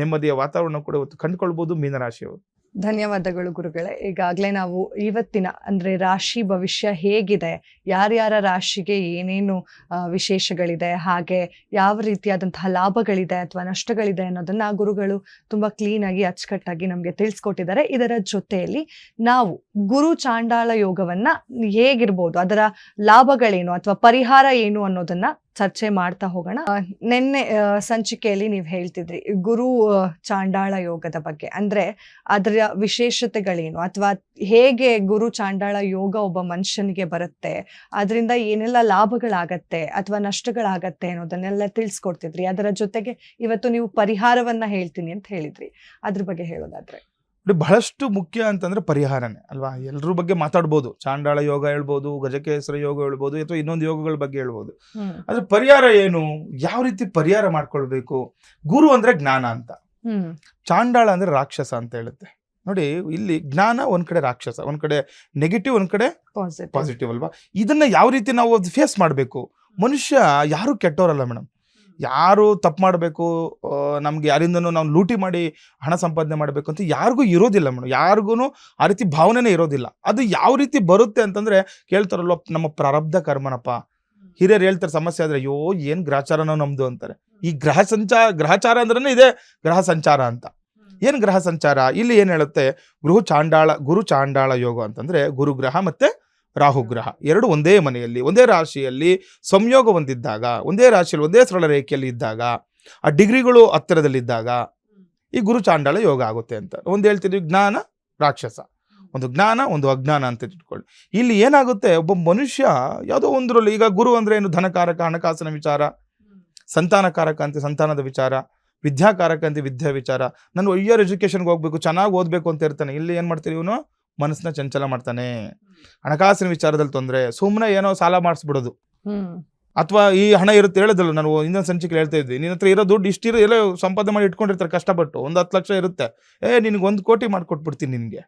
ನೆಮ್ಮದಿಯ ವಾತಾವರಣ ಕೂಡ ಇವತ್ತು ಕಂಡುಕೊಳ್ಬೋದು ಮೀನರಾಶಿಯವರು. ಧನ್ಯವಾದಗಳು ಗುರುಗಳೇ. ಈಗಾಗಲೇ ನಾವು ಇವತ್ತಿನ ಅಂದರೆ ರಾಶಿ ಭವಿಷ್ಯ ಹೇಗಿದೆ, ಯಾರ್ಯಾರ ರಾಶಿಗೆ ಏನೇನು ವಿಶೇಷಗಳಿದೆ, ಹಾಗೆ ಯಾವ ರೀತಿಯಾದಂತಹ ಲಾಭಗಳಿದೆ ಅಥವಾ ನಷ್ಟಗಳಿದೆ ಅನ್ನೋದನ್ನು ಗುರುಗಳು ತುಂಬ ಕ್ಲೀನಾಗಿ ಅಚ್ಚುಕಟ್ಟಾಗಿ ನಮಗೆ ತಿಳಿಸ್ಕೊಟ್ಟಿದ್ದಾರೆ. ಇದರ ಜೊತೆಯಲ್ಲಿ ನಾವು ಗುರು ಚಾಂಡಾಳ ಯೋಗವನ್ನು ಹೇಗಿರ್ಬೋದು, ಅದರ ಲಾಭಗಳೇನು ಅಥವಾ ಪರಿಹಾರ ಏನು ಅನ್ನೋದನ್ನು ಚರ್ಚೆ ಮಾಡ್ತಾ ಹೋಗೋಣ. ನಿನ್ನೆ ಸಂಚಿಕೆಯಲ್ಲಿ ನೀವು ಹೇಳ್ತಿದ್ರಿ ಗುರು ಚಾಂಡಾಳ ಯೋಗದ ಬಗ್ಗೆ, ಅಂದ್ರೆ ಅದರ ವಿಶೇಷತೆಗಳೇನು ಅಥವಾ ಹೇಗೆ ಗುರು ಚಾಂಡಾಳ ಯೋಗ ಒಬ್ಬ ಮನುಷ್ಯನಿಗೆ ಬರುತ್ತೆ, ಅದರಿಂದ ಏನೆಲ್ಲ ಲಾಭಗಳಾಗತ್ತೆ ಅಥವಾ ನಷ್ಟಗಳಾಗತ್ತೆ ಅನ್ನೋದನ್ನೆಲ್ಲ ತಿಳಿಸ್ಕೊಡ್ತಿದ್ರಿ. ಅದರ ಜೊತೆಗೆ ಇವತ್ತು ನೀವು ಪರಿಹಾರವನ್ನ ಹೇಳ್ತೀನಿ ಅಂತ ಹೇಳಿದ್ರಿ. ಅದ್ರ ಬಗ್ಗೆ ಹೇಳೋದಾದ್ರೆ ಬಹಳಷ್ಟು ಮುಖ್ಯ ಅಂತಂದ್ರೆ ಪರಿಹಾರನೇ ಅಲ್ವಾ. ಎಲ್ಲರ ಬಗ್ಗೆ ಮಾತಾಡ್ಬೋದು, ಚಾಂಡಾಳ ಯೋಗ ಹೇಳ್ಬೋದು, ಗಜಕೇಸರ ಯೋಗ ಹೇಳ್ಬೋದು, ಅಥವಾ ಇನ್ನೊಂದು ಯೋಗಗಳ ಬಗ್ಗೆ ಹೇಳ್ಬೋದು. ಆದ್ರೆ ಪರಿಹಾರ ಏನು, ಯಾವ ರೀತಿ ಪರಿಹಾರ ಮಾಡ್ಕೊಳ್ಬೇಕು. ಗುರು ಅಂದ್ರೆ ಜ್ಞಾನ ಅಂತ, ಚಾಂಡಾಳ ಅಂದ್ರೆ ರಾಕ್ಷಸ ಅಂತ ಹೇಳುತ್ತೆ. ನೋಡಿ, ಇಲ್ಲಿ ಜ್ಞಾನ ಒಂದ್ ಕಡೆ, ರಾಕ್ಷಸ ಒಂದ್ ಕಡೆ, ನೆಗೆಟಿವ್ ಒಂದ್ ಕಡೆ ಪಾಸಿಟಿವ್ ಅಲ್ವಾ. ಇದನ್ನ ಯಾವ ರೀತಿ ನಾವು ಫೇಸ್ ಮಾಡ್ಬೇಕು. ಮನುಷ್ಯ ಯಾರು ಕೆಟ್ಟವರಲ್ಲ ಮೇಡಮ್. ಯಾರು ತಪ್ಪು ಮಾಡಬೇಕು, ನಮ್ಗೆ ಯಾರಿಂದನೂ ನಾವು ಲೂಟಿ ಮಾಡಿ ಹಣ ಸಂಪಾದನೆ ಮಾಡಬೇಕು ಅಂತ ಯಾರಿಗೂ ಇರೋದಿಲ್ಲ ಮೇಡಮ್. ಯಾರಿಗೂ ಆ ರೀತಿ ಭಾವನೆನೇ ಇರೋದಿಲ್ಲ. ಅದು ಯಾವ ರೀತಿ ಬರುತ್ತೆ ಅಂತಂದ್ರೆ, ಕೇಳ್ತಾರಲ್ವ, ನಮ್ಮ ಪ್ರಾರಬ್ಧ ಕರ್ಮನಪ್ಪ. ಹಿರಿಯರು ಹೇಳ್ತಾರೆ, ಸಮಸ್ಯೆ ಆದ್ರೆ, ಅಯ್ಯೋ ಏನ್ ಗ್ರಹಚಾರನೋ ನಮ್ದು ಅಂತಾರೆ. ಈ ಗ್ರಹಚಾರ ಅಂದ್ರೆ ಇದೆ ಗ್ರಹ ಸಂಚಾರ ಅಂತ. ಏನ್ ಗ್ರಹ ಸಂಚಾರ, ಇಲ್ಲಿ ಏನ್ ಹೇಳುತ್ತೆ, ಗುರು ಚಾಂಡಾಳ ಯೋಗ ಅಂತಂದ್ರೆ ಗುರುಗ್ರಹ ಮತ್ತೆ ರಾಹುಗ್ರಹ ಎರಡು ಒಂದೇ ಮನೆಯಲ್ಲಿ, ಒಂದೇ ರಾಶಿಯಲ್ಲಿ ಸಂಯೋಗ ಹೊಂದಿದ್ದಾಗ, ಒಂದೇ ರಾಶಿಯಲ್ಲಿ ಒಂದೇ ಸರಳ ರೇಖೆಯಲ್ಲಿ ಇದ್ದಾಗ, ಆ ಡಿಗ್ರಿಗಳು ಹತ್ತಿರದಲ್ಲಿದ್ದಾಗ ಈ ಗುರು ಚಾಂಡಾಳ ಯೋಗ ಆಗುತ್ತೆ ಅಂತ. ಒಂದು ಹೇಳ್ತಿದ್ವಿ ಜ್ಞಾನ ರಾಕ್ಷಸ, ಒಂದು ಜ್ಞಾನ ಒಂದು ಅಜ್ಞಾನ ಅಂತ ಇಟ್ಕೊಳ್ಳಿ. ಇಲ್ಲಿ ಏನಾಗುತ್ತೆ, ಒಬ್ಬ ಮನುಷ್ಯ ಯಾವುದೋ ಒಂದರಲ್ಲಿ, ಈಗ ಗುರು ಅಂದ್ರೆ ಏನು, ಧನಕಾರಕ ಹಣಕಾಸಿನ ವಿಚಾರ, ಸಂತಾನಕಾರಕ ಅಂತ ಸಂತಾನದ ವಿಚಾರ, ವಿದ್ಯಾಕಾರಕ ಅಂತ ವಿದ್ಯಾ ವಿಚಾರ. ನಾನು ಹೈಯರ್ ಎಜುಕೇಶನ್ಗೆ ಹೋಗ್ಬೇಕು, ಚೆನ್ನಾಗಿ ಓದ್ಬೇಕು ಅಂತ ಇರ್ತಾನೆ. ಇಲ್ಲಿ ಏನ್ ಮಾಡ್ತೀವಿ, ಇವನು ಮನಸ್ಸನ್ನ ಚಂಚಲ ಮಾಡ್ತಾನೆ. ಹಣಕಾಸಿನ ವಿಚಾರದಲ್ಲಿ ತೊಂದರೆ, ಸುಮ್ಮನೆ ಏನೋ ಸಾಲ ಮಾಡಿಸ್ಬಿಡೋದು. ಅಥವಾ ಈ ಹಣ ಇರುತ್ತೆ, ಹೇಳೋದಲ್ಲ, ನಾನು ಇನ್ನೊಂದು ಸಂಚಿಕೆ ಹೇಳ್ತಾ ಇದ್ವಿ, ನಿನ್ನ ಹತ್ರ ಇರೋ ದುಡ್ಡು ಇಷ್ಟಿರೋ, ಎಲ್ಲ ಸಂಪಾದನೆ ಮಾಡಿ ಇಟ್ಕೊಂಡಿರ್ತಾರೆ ಕಷ್ಟಪಟ್ಟು, 1-10 ಲಕ್ಷ ಇರುತ್ತೆ, ನಿನಗೆ 1 ಕೋಟಿ ಮಾಡ್ಕೊಟ್ಬಿಡ್ತೀನಿ ನಿನ್ಗೆ.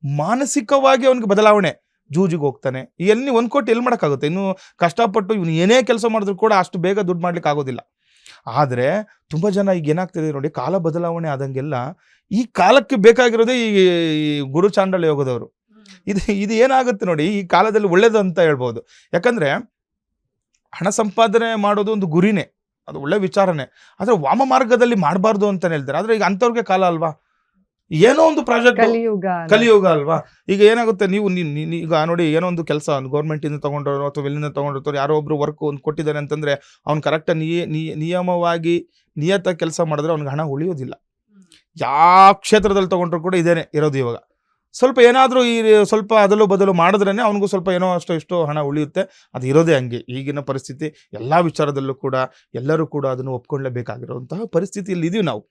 ಮಾನಸಿಕವಾಗಿ ಅವನಿಗೆ ಬದಲಾವಣೆ, ಜೂಜಿಗೆ ಹೋಗ್ತಾನೆ. ಎಲ್ಲಿ 1 ಕೋಟಿ ಎಲ್ಲಿ ಮಾಡೋಕ್ಕಾಗುತ್ತೆ? ಇನ್ನು ಕಷ್ಟಪಟ್ಟು ಇವನು ಏನೇ ಕೆಲಸ ಮಾಡಿದ್ರು ಕೂಡ ಅಷ್ಟು ಬೇಗ ದುಡ್ಡು ಮಾಡ್ಲಿಕ್ಕೆ ಆಗೋದಿಲ್ಲ. ಆದರೆ ತುಂಬ ಜನ ಈಗ ಏನಾಗ್ತಿದೆ ನೋಡಿ, ಕಾಲ ಬದಲಾವಣೆ ಆದಂಗೆಲ್ಲ ಈ ಕಾಲಕ್ಕೆ ಬೇಕಾಗಿರೋದೇ ಈ ಗುರು ಚಾಂಡಾಲ ಯೋಗದವರು. ಇದು ಏನಾಗುತ್ತೆ ನೋಡಿ, ಈ ಕಾಲದಲ್ಲಿ ಒಳ್ಳೇದು ಅಂತ ಹೇಳ್ಬೋದು. ಯಾಕಂದ್ರೆ ಹಣ ಸಂಪಾದನೆ ಮಾಡೋದು ಒಂದು ಗುರಿನೇ, ಅದು ಒಳ್ಳೆ ವಿಚಾರನೇ. ಆದರೆ ವಾಮ ಮಾರ್ಗದಲ್ಲಿ ಮಾಡಬಾರ್ದು ಅಂತ ಹೇಳ್ತಾರೆ. ಆದರೆ ಈಗ ಅಂಥವ್ರಿಗೆ ಕಾಲ ಅಲ್ವಾ, ಏನೋ ಒಂದು ಪ್ರಾಜೆಕ್ಟ್ ಕಲಿಯುಗ ಅಲ್ವಾ. ಈಗ ಏನಾಗುತ್ತೆ, ನೀವು ಈಗ ನೋಡಿ, ಏನೋ ಒಂದು ಕೆಲಸ ಗೌರ್ಮೆಂಟ್ ಇಂದ ತಗೊಂಡ್ರು ಅಥವಾ ಎಲ್ಲಿಂದ ತಗೊಂಡಿರ್ತಾರೆ, ಯಾರೋ ಒಬ್ರು ವರ್ಕ್ ಒಂದು ಕೊಟ್ಟಿದ್ದಾನೆ ಅಂತಂದ್ರೆ ಅವ್ನು ಕರೆಕ್ಟ್ ನಿಯಮವಾಗಿ ನಿಯತ ಕೆಲಸ ಮಾಡಿದ್ರೆ ಅವ್ನಿಗೆ ಹಣ ಉಳಿಯೋದಿಲ್ಲ. ಯಾವ ಕ್ಷೇತ್ರದಲ್ಲಿ ತಗೊಂಡ್ರು ಕೂಡ ಇದೇನೆ ಇರೋದು. ಇವಾಗ ಸ್ವಲ್ಪ ಏನಾದರೂ ಈ ಸ್ವಲ್ಪ ಅದಲು ಬದಲು ಮಾಡಿದ್ರೇ ಅವನಿಗೂ ಸ್ವಲ್ಪ ಏನೋ ಇಷ್ಟು ಹಣ ಉಳಿಯುತ್ತೆ. ಅದು ಇರೋದೇ ಹಂಗೆ ಈಗಿನ ಪರಿಸ್ಥಿತಿ. ಎಲ್ಲ ವಿಚಾರದಲ್ಲೂ ಕೂಡ ಎಲ್ಲರೂ ಕೂಡ ಅದನ್ನು ಒಪ್ಕೊಳ್ಳೇಬೇಕಾಗಿರುವಂತಹ ಪರಿಸ್ಥಿತಿಯಲ್ಲಿ ಇದೀವಿ ನಾವು.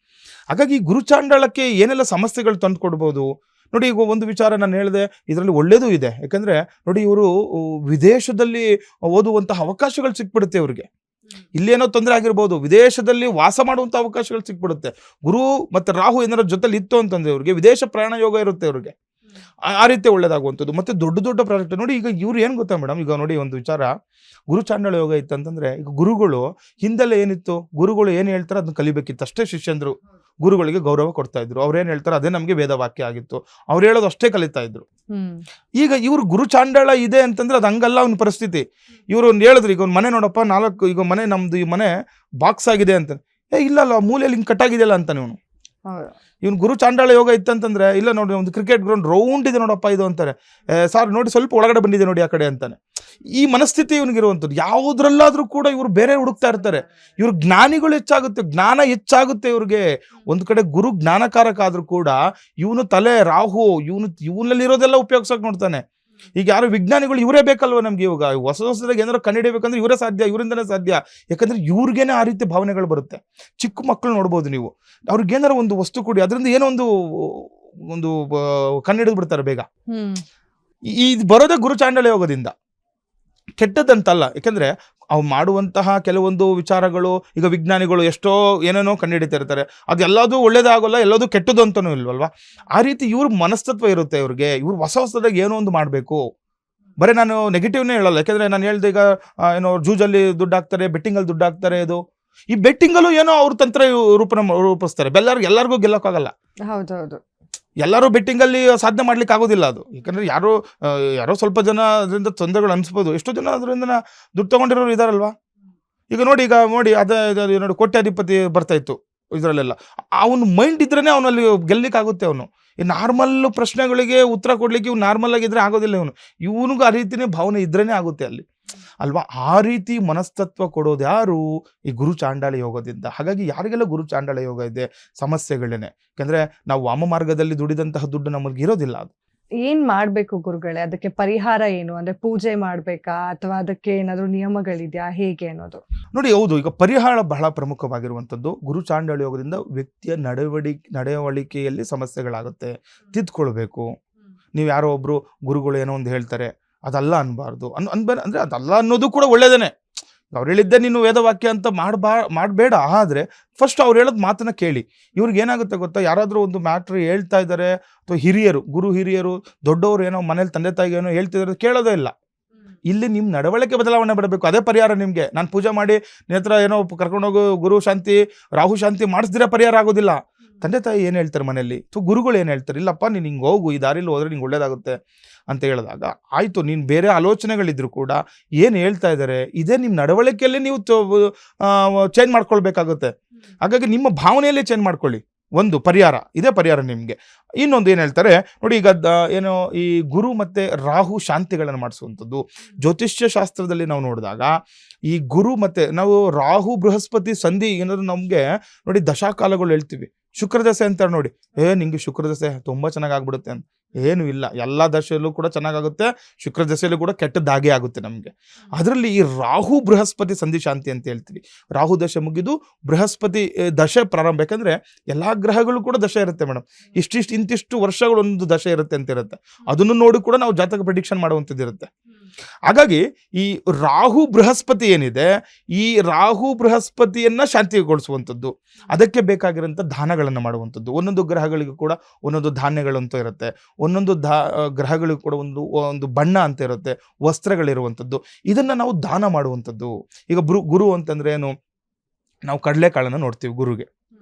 ಹಾಗಾಗಿ ಗುರುಚಾಂಡಾಳಕ್ಕೆ ಏನೆಲ್ಲ ಸಮಸ್ಯೆಗಳು ತಂದು ಕೊಡ್ಬೋದು ನೋಡಿ. ಈಗ ಒಂದು ವಿಚಾರ ನಾನು ಹೇಳಿದೆ, ಇದರಲ್ಲಿ ಒಳ್ಳೇದು ಇದೆ. ಯಾಕಂದ್ರೆ ನೋಡಿ, ಇವರು ವಿದೇಶದಲ್ಲಿ ಓದುವಂತಹ ಅವಕಾಶಗಳು ಸಿಕ್ಬಿಡುತ್ತೆ ಇವ್ರಿಗೆ. ಇಲ್ಲೇನೋ ತೊಂದರೆ ಆಗಿರ್ಬೋದು, ವಿದೇಶದಲ್ಲಿ ವಾಸ ಮಾಡುವಂಥ ಅವಕಾಶಗಳು ಸಿಕ್ಬಿಡುತ್ತೆ. ಗುರು ಮತ್ತು ರಾಹು ಏನಾರ ಜೊತೆಲಿ ಇತ್ತು ಅಂತಂದ್ರೆ ಇವ್ರಿಗೆ ವಿದೇಶ ಪ್ರಯಾಣ ಯೋಗ ಇರುತ್ತೆ ಇವ್ರಿಗೆ. ಆ ರೀತಿ ಒಳ್ಳೇದಾಗುವಂಥದ್ದು. ಮತ್ತೆ ದೊಡ್ಡ ದೊಡ್ಡ ಪ್ರಾಜೆಕ್ಟ್ ನೋಡಿ. ಈಗ ಇವ್ರು ಏನು ಗೊತ್ತಾ ಮೇಡಮ್, ಈಗ ನೋಡಿ ಒಂದು ವಿಚಾರ, ಗುರು ಚಾಂಡಾಲ ಯೋಗ ಇತ್ತಂತಂದ್ರೆ ಈಗ ಗುರುಗಳು ಹಿಂದೆಲ್ಲ ಏನಿತ್ತು, ಗುರುಗಳು ಏನು ಹೇಳ್ತಾರೆ ಅದನ್ನ ಕಲಿಬೇಕಿತ್ತು ಅಷ್ಟೇ. ಶಿಷ್ಯಂದ್ರು ಗುರುಗಳಿಗೆ ಗೌರವ ಕೊಡ್ತಾ ಇದ್ರು. ಅವ್ರೇನ್ ಹೇಳ್ತಾರೆ ಅದೇ ನಮ್ಗೆ ವೇದ ವಾಕ್ಯ ಆಗಿತ್ತು. ಅವ್ರು ಹೇಳೋದು ಅಷ್ಟೇ ಕಲಿತಾ ಇದ್ರು. ಈಗ ಇವ್ರು ಗುರು ಚಾಂಡಾಳ ಇದೆ ಅಂತಂದ್ರೆ ಅದು ಹಂಗಲ್ಲ ಅವ್ನ ಪರಿಸ್ಥಿತಿ. ಇವ್ರು ಒಂದು ಹೇಳಿದ್ರು, ಈಗ ಒಂದು ಮನೆ ನೋಡಪ್ಪ 4, ಈಗ ಮನೆ ನಮ್ದು ಈ ಮನೆ ಬಾಕ್ಸ್ ಆಗಿದೆ ಅಂತ. ಇಲ್ಲ ಮೂಲೆಯಲ್ಲಿ ಹಿಂಗೆ ಕಟ್ಟಾಗಿದೆಯಲ್ಲ ಅಂತ ಇವನು ಗುರು ಚಾಂಡಾಳ ಯೋಗ ಇತ್ತಂತಂದ್ರೆ, ಇಲ್ಲ ನೋಡಿ ಒಂದು ಕ್ರಿಕೆಟ್ ಗ್ರೌಂಡ್ ರೌಂಡ್ ಇದೆ ನೋಡಪ್ಪ ಇದು ಅಂತಾರೆ. ಸಾರ್ ನೋಡಿ ಸ್ವಲ್ಪ ಒಳಗಡೆ ಬಂದಿದೆ ನೋಡಿ ಆ ಕಡೆ ಅಂತಾನೆ. ಈ ಮನಸ್ಥಿತಿ ಇವನಿಗಿರುವಂಥದ್ದು. ಯಾವುದ್ರಲ್ಲಾದ್ರೂ ಕೂಡ ಇವರು ಬೇರೆ ಹುಡುಕ್ತಾ ಇರ್ತಾರೆ. ಇವ್ರ ಜ್ಞಾನಿಗಳು ಹೆಚ್ಚಾಗುತ್ತೆ, ಜ್ಞಾನ ಹೆಚ್ಚಾಗುತ್ತೆ ಇವ್ರಿಗೆ. ಒಂದು ಕಡೆ ಗುರು ಜ್ಞಾನಕಾರಕ ಆದ್ರೂ ಕೂಡ ಇವನು ತಲೆ ರಾಹು ಇವನಲ್ಲಿ ಇರೋದೆಲ್ಲ ಉಪಯೋಗಿಸೋಕೆ ನೋಡ್ತಾನೆ. ಈಗ ಯಾರು ವಿಜ್ಞಾನಿಗಳು ಇವರೇ ಬೇಕಲ್ವ ನಮ್ಗೆ. ಇವಾಗ ಹೊಸದಾಗಿ ಏನಾದ್ರು ಕಂಡುಹಿಡಿಯಬೇಕಂದ್ರೆ ಇವರೇ ಸಾಧ್ಯ, ಇವರಿಂದನೇ ಸಾಧ್ಯ. ಯಾಕಂದ್ರೆ ಇವ್ರಿಗೇನೆ ಆ ರೀತಿ ಭಾವನೆಗಳು ಬರುತ್ತೆ. ಚಿಕ್ಕ ಮಕ್ಕಳು ನೋಡ್ಬೋದು ನೀವು, ಅವ್ರಿಗೇನಾರ ಒಂದು ವಸ್ತು ಕೊಡಿ, ಅದರಿಂದ ಏನೋ ಒಂದು ಕಂಡುಹಿಡಿದು ಬಿಡ್ತಾರೆ ಬೇಗ. ಇದು ಬರೋದೇ ಗುರು ಚಾಂಡಾಲ ಯೋಗದಿಂದ. ಕೆಟ್ಟದಂತಲ್ಲ, ಯಾಕಂದ್ರೆ ಅವು ಮಾಡುವಂತಹ ಕೆಲವೊಂದು ವಿಚಾರಗಳು, ಈಗ ವಿಜ್ಞಾನಿಗಳು ಎಷ್ಟೋ ಏನೇನೋ ಕಂಡುಹಿಡಿತಾ ಇರ್ತಾರೆ. ಅದೆಲ್ಲದೂ ಒಳ್ಳೇದಾಗೋಲ್ಲ, ಎಲ್ಲದೂ ಕೆಟ್ಟದ್ದು ಅಂತನೂ ಇಲ್ವಲ್ವಾ. ಆ ರೀತಿ ಇವ್ರ ಮನಸ್ತತ್ವ ಇರುತ್ತೆ ಇವ್ರಿಗೆ. ಇವ್ರು ಹೊಸದಾಗಿ ಏನೋ ಒಂದು ಮಾಡಬೇಕು. ಬರೀ ನಾನು ನೆಗೆಟಿವ್ನೇ ಹೇಳಲ್ಲ. ಯಾಕಂದ್ರೆ ನಾನು ಹೇಳ್ದೆ, ಈಗ ಏನೋ ಜೂಜಲ್ಲಿ ದುಡ್ಡು ಹಾಕ್ತಾರೆ, ಬೆಟ್ಟಿಂಗಲ್ಲಿ ದುಡ್ಡು ಹಾಕ್ತಾರೆ. ಈ ಬೆಟ್ಟಿಂಗಲ್ಲೂ ಏನೋ ಅವ್ರ ತಂತ್ರ ರೂಪಿಸ್ತಾರೆ. ಎಲ್ಲರಿಗೂ ಗೆಲ್ಲಕ್ಕಾಗಲ್ಲ. ಹೌದೌದು, ಎಲ್ಲರೂ ಬೆಟ್ಟಿಂಗಲ್ಲಿ ಸಾಧನೆ ಮಾಡ್ಲಿಕ್ಕೆ ಆಗೋದಿಲ್ಲ ಅದು. ಯಾಕಂದ್ರೆ ಯಾರೋ ಸ್ವಲ್ಪ ಜನ ಅದರಿಂದ ತೊಂದರೆಗಳು ಅನ್ಸ್ಬೋದು. ಎಷ್ಟೋ ಜನ ಅದರಿಂದ ದುಡ್ಡು ತಗೊಂಡಿರೋರು ಇದಾರಲ್ವಾ. ಈಗ ನೋಡಿ ಅದೇ ನೋಡಿ, ಕೋಟ್ಯಾಧಿಪತಿ ಬರ್ತಾ ಇತ್ತು ಇದರಲ್ಲೆಲ್ಲ. ಅವನು ಮೈಂಡ್ ಇದ್ರೇನೆ ಅವನಲ್ಲಿ ಗೆಲ್ಲಿಕ್ಕೆ ಆಗುತ್ತೆ. ಅವನು ಈ ನಾರ್ಮಲ್ ಪ್ರಶ್ನೆಗಳಿಗೆ ಉತ್ತರ ಕೊಡ್ಲಿಕ್ಕೆ ಇವ್ನು ನಾರ್ಮಲ್ ಆಗಿದ್ರೆ ಆಗೋದಿಲ್ಲ. ಇವನಿಗೂ ಆ ರೀತಿನೇ ಭಾವನೆ ಇದ್ರೇನೆ ಆಗುತ್ತೆ ಅಲ್ಲಿ ಅಲ್ವಾ. ಆ ರೀತಿ ಮನಸ್ತತ್ವ ಕೊಡೋದು ಯಾರು? ಈ ಗುರು ಚಾಂಡಾಲ ಯೋಗದಿಂದ. ಹಾಗಾಗಿ ಯಾರಿಗೆಲ್ಲ ಗುರು ಚಾಂಡಾಲ ಯೋಗ ಇದೆ ಸಮಸ್ಯೆಗಳೇನೆ. ಯಾಕಂದ್ರೆ ನಾವು ವಾಮ ಮಾರ್ಗದಲ್ಲಿ ದುಡಿದಂತಹ ದುಡ್ಡು ನಮಗೆ ಇರೋದಿಲ್ಲ. ಅದು ಏನ್ ಮಾಡ್ಬೇಕು ಗುರುಗಳೇ? ಅದಕ್ಕೆ ಪರಿಹಾರ ಏನು? ಅಂದ್ರೆ ಪೂಜೆ ಮಾಡ್ಬೇಕಾ ಅಥವಾ ಅದಕ್ಕೆ ಏನಾದ್ರು ನಿಯಮಗಳಿದ್ಯಾ, ಹೇಗೆ ಅನ್ನೋದು ನೋಡಿ. ಹೌದು, ಈಗ ಪರಿಹಾರ ಬಹಳ ಪ್ರಮುಖವಾಗಿರುವಂಥದ್ದು. ಗುರು ಚಾಂಡಾಲ ಯೋಗದಿಂದ ವ್ಯಕ್ತಿಯ ನಡವಳಿಕೆಯಲ್ಲಿ ಸಮಸ್ಯೆಗಳಾಗುತ್ತೆ, ತಿದ್ಕೊಳ್ಬೇಕು. ನೀವು ಯಾರೋ ಒಬ್ರು ಗುರುಗಳು ಏನೋ ಒಂದು ಹೇಳ್ತಾರೆ, ಅದಲ್ಲ ಅನ್ಬಾರ್ದು. ಅಂದ್ರೆ ಅದಲ್ಲ ಅನ್ನೋದು ಕೂಡ ಒಳ್ಳೇದೇನೆ. ಅವ್ರು ಹೇಳಿದ್ದೆ ನೀನು ವೇದವಾಕ್ಯ ಅಂತ ಮಾಡಬೇಡ. ಆದರೆ ಫಸ್ಟ್ ಅವ್ರು ಹೇಳೋದು ಮಾತನ್ನ ಕೇಳಿ. ಇವ್ರಿಗೆ ಏನಾಗುತ್ತೆ ಗೊತ್ತಾ, ಯಾರಾದರೂ ಒಂದು ಮ್ಯಾಟ್ರ್ ಹೇಳ್ತಾ ಇದ್ದಾರೆ, ಅಥವಾ ಗುರು ಹಿರಿಯರು ದೊಡ್ಡವರು ಏನೋ ಮನೇಲಿ ತಂದೆ ತಾಯಿಗೆ ಏನೋ ಹೇಳ್ತಿದ್ದಾರೆ, ಕೇಳೋದೇ ಇಲ್ಲ. ಇಲ್ಲಿ ನಿಮ್ಮ ನಡವಳಿಕೆ ಬದಲಾವಣೆ ಬರಬೇಕು. ಅದೇ ಪರಿಹಾರ ನಿಮಗೆ. ನಾನು ಪೂಜೆ ಮಾಡಿ ನೇತ್ರ ಏನೋ ಕರ್ಕೊಂಡೋಗು ಗುರು ಶಾಂತಿ ರಾಹು ಶಾಂತಿ ಮಾಡಿಸಿದ್ರೆ ಪರಿಹಾರ ಆಗೋದಿಲ್ಲ. ತಂದೆ ತಾಯಿ ಏನು ಹೇಳ್ತಾರೆ ಮನೆಯಲ್ಲಿ, ಗುರುಗಳು ಏನು ಹೇಳ್ತಾರೆ, ಇಲ್ಲಪ್ಪ ನೀನು ಹಿಂಗೆ ಹೋಗು, ಈ ದಾರಿಲಿ ಹೋದ್ರೆ ನಿಂಗೆ ಒಳ್ಳೇದಾಗುತ್ತೆ ಅಂತ ಹೇಳಿದಾಗ ಆಯಿತು. ನೀನು ಬೇರೆ ಆಲೋಚನೆಗಳಿದ್ರು ಕೂಡ ಏನು ಹೇಳ್ತಾ ಇದ್ದಾರೆ, ಇದೇ ನಿಮ್ಮ ನಡವಳಿಕೆಯಲ್ಲಿ ನೀವು ಚೇಂಜ್ ಮಾಡ್ಕೊಳ್ಬೇಕಾಗುತ್ತೆ. ಹಾಗಾಗಿ ನಿಮ್ಮ ಭಾವನೆಯಲ್ಲೇ ಚೇಂಜ್ ಮಾಡ್ಕೊಳ್ಳಿ. ಒಂದು ಪರಿಹಾರ, ಇದೇ ಪರಿಹಾರ ನಿಮಗೆ. ಇನ್ನೊಂದು ಏನು ಹೇಳ್ತಾರೆ ನೋಡಿ, ಈಗ ಏನೋ ಈ ಗುರು ಮತ್ತು ರಾಹು ಶಾಂತಿಗಳನ್ನು ಮಾಡಿಸುವಂಥದ್ದು. ಜ್ಯೋತಿಷ್ಯ ಶಾಸ್ತ್ರದಲ್ಲಿ ನಾವು ನೋಡಿದಾಗ ಈ ಗುರು ಮತ್ತು ನಾವು ರಾಹು ಬೃಹಸ್ಪತಿ ಸಂಧಿ ಏನಾದ್ರು ನಮಗೆ ನೋಡಿ ದಶಾಕಾಲಗಳು ಹೇಳ್ತೀವಿ. ಶುಕ್ರದಶೆ ಅಂತಾರೆ ನೋಡಿ, ನಿಂಗೆ ಶುಕ್ರದಶೆ ತುಂಬ ಚೆನ್ನಾಗಿ ಆಗ್ಬಿಡುತ್ತೆ ಅಂತ. ಏನೂ ಇಲ್ಲ, ಎಲ್ಲ ದಶೆಯಲ್ಲೂ ಕೂಡ ಚೆನ್ನಾಗಾಗುತ್ತೆ, ಶುಕ್ರ ದಶೆಯಲ್ಲೂ ಕೂಡ ಕೆಟ್ಟದ್ದಾಗೇ ಆಗುತ್ತೆ ನಮಗೆ. ಅದರಲ್ಲಿ ಈ ರಾಹು ಬೃಹಸ್ಪತಿ ಸಂಧಿ ಶಾಂತಿ ಅಂತ ಹೇಳ್ತೀವಿ. ರಾಹು ದಶೆ ಮುಗಿದು ಬೃಹಸ್ಪತಿ ದಶೆ ಪ್ರಾರಂಭ. ಯಾಕಂದರೆ ಎಲ್ಲ ಗ್ರಹಗಳು ಕೂಡ ದಶೆ ಇರುತ್ತೆ ಮೇಡಮ್. ಇಂತಿಷ್ಟು ವರ್ಷಗಳು ಒಂದು ದಶೆ ಇರುತ್ತೆ ಅಂತ ಇರುತ್ತೆ. ಅದನ್ನು ನೋಡಿ ಕೂಡ ನಾವು ಜಾತಕ ಪ್ರಿಡಿಕ್ಷನ್ ಮಾಡುವಂಥದ್ದು ಇರುತ್ತೆ. ಹಾಗಾಗಿ ಈ ರಾಹು ಬೃಹಸ್ಪತಿ ಏನಿದೆ, ಈ ರಾಹು ಬೃಹಸ್ಪತಿಯನ್ನ ಶಾಂತಿಗೊಳಿಸುವಂಥದ್ದು, ಅದಕ್ಕೆ ಬೇಕಾಗಿರೋಂಥ ದಾನಗಳನ್ನು ಮಾಡುವಂಥದ್ದು. ಒಂದೊಂದು ಗ್ರಹಗಳಿಗೂ ಕೂಡ ಒಂದೊಂದು ಧಾನ್ಯಗಳು ಅಂತ ಇರುತ್ತೆ, ಒಂದೊಂದು ಗ್ರಹಗಳಿಗೂ ಕೂಡ ಒಂದು ಬಣ್ಣ ಅಂತ ಇರುತ್ತೆ, ವಸ್ತ್ರಗಳಿರುವಂಥದ್ದು. ಇದನ್ನ ನಾವು ದಾನ ಮಾಡುವಂಥದ್ದು. ಈಗ ಗುರು ಅಂತಂದ್ರೆ ಏನು, ನಾವು ಕಡಲೆಕಾಳನ್ನು ನೋಡ್ತೀವಿ ಗುರುಗೆ,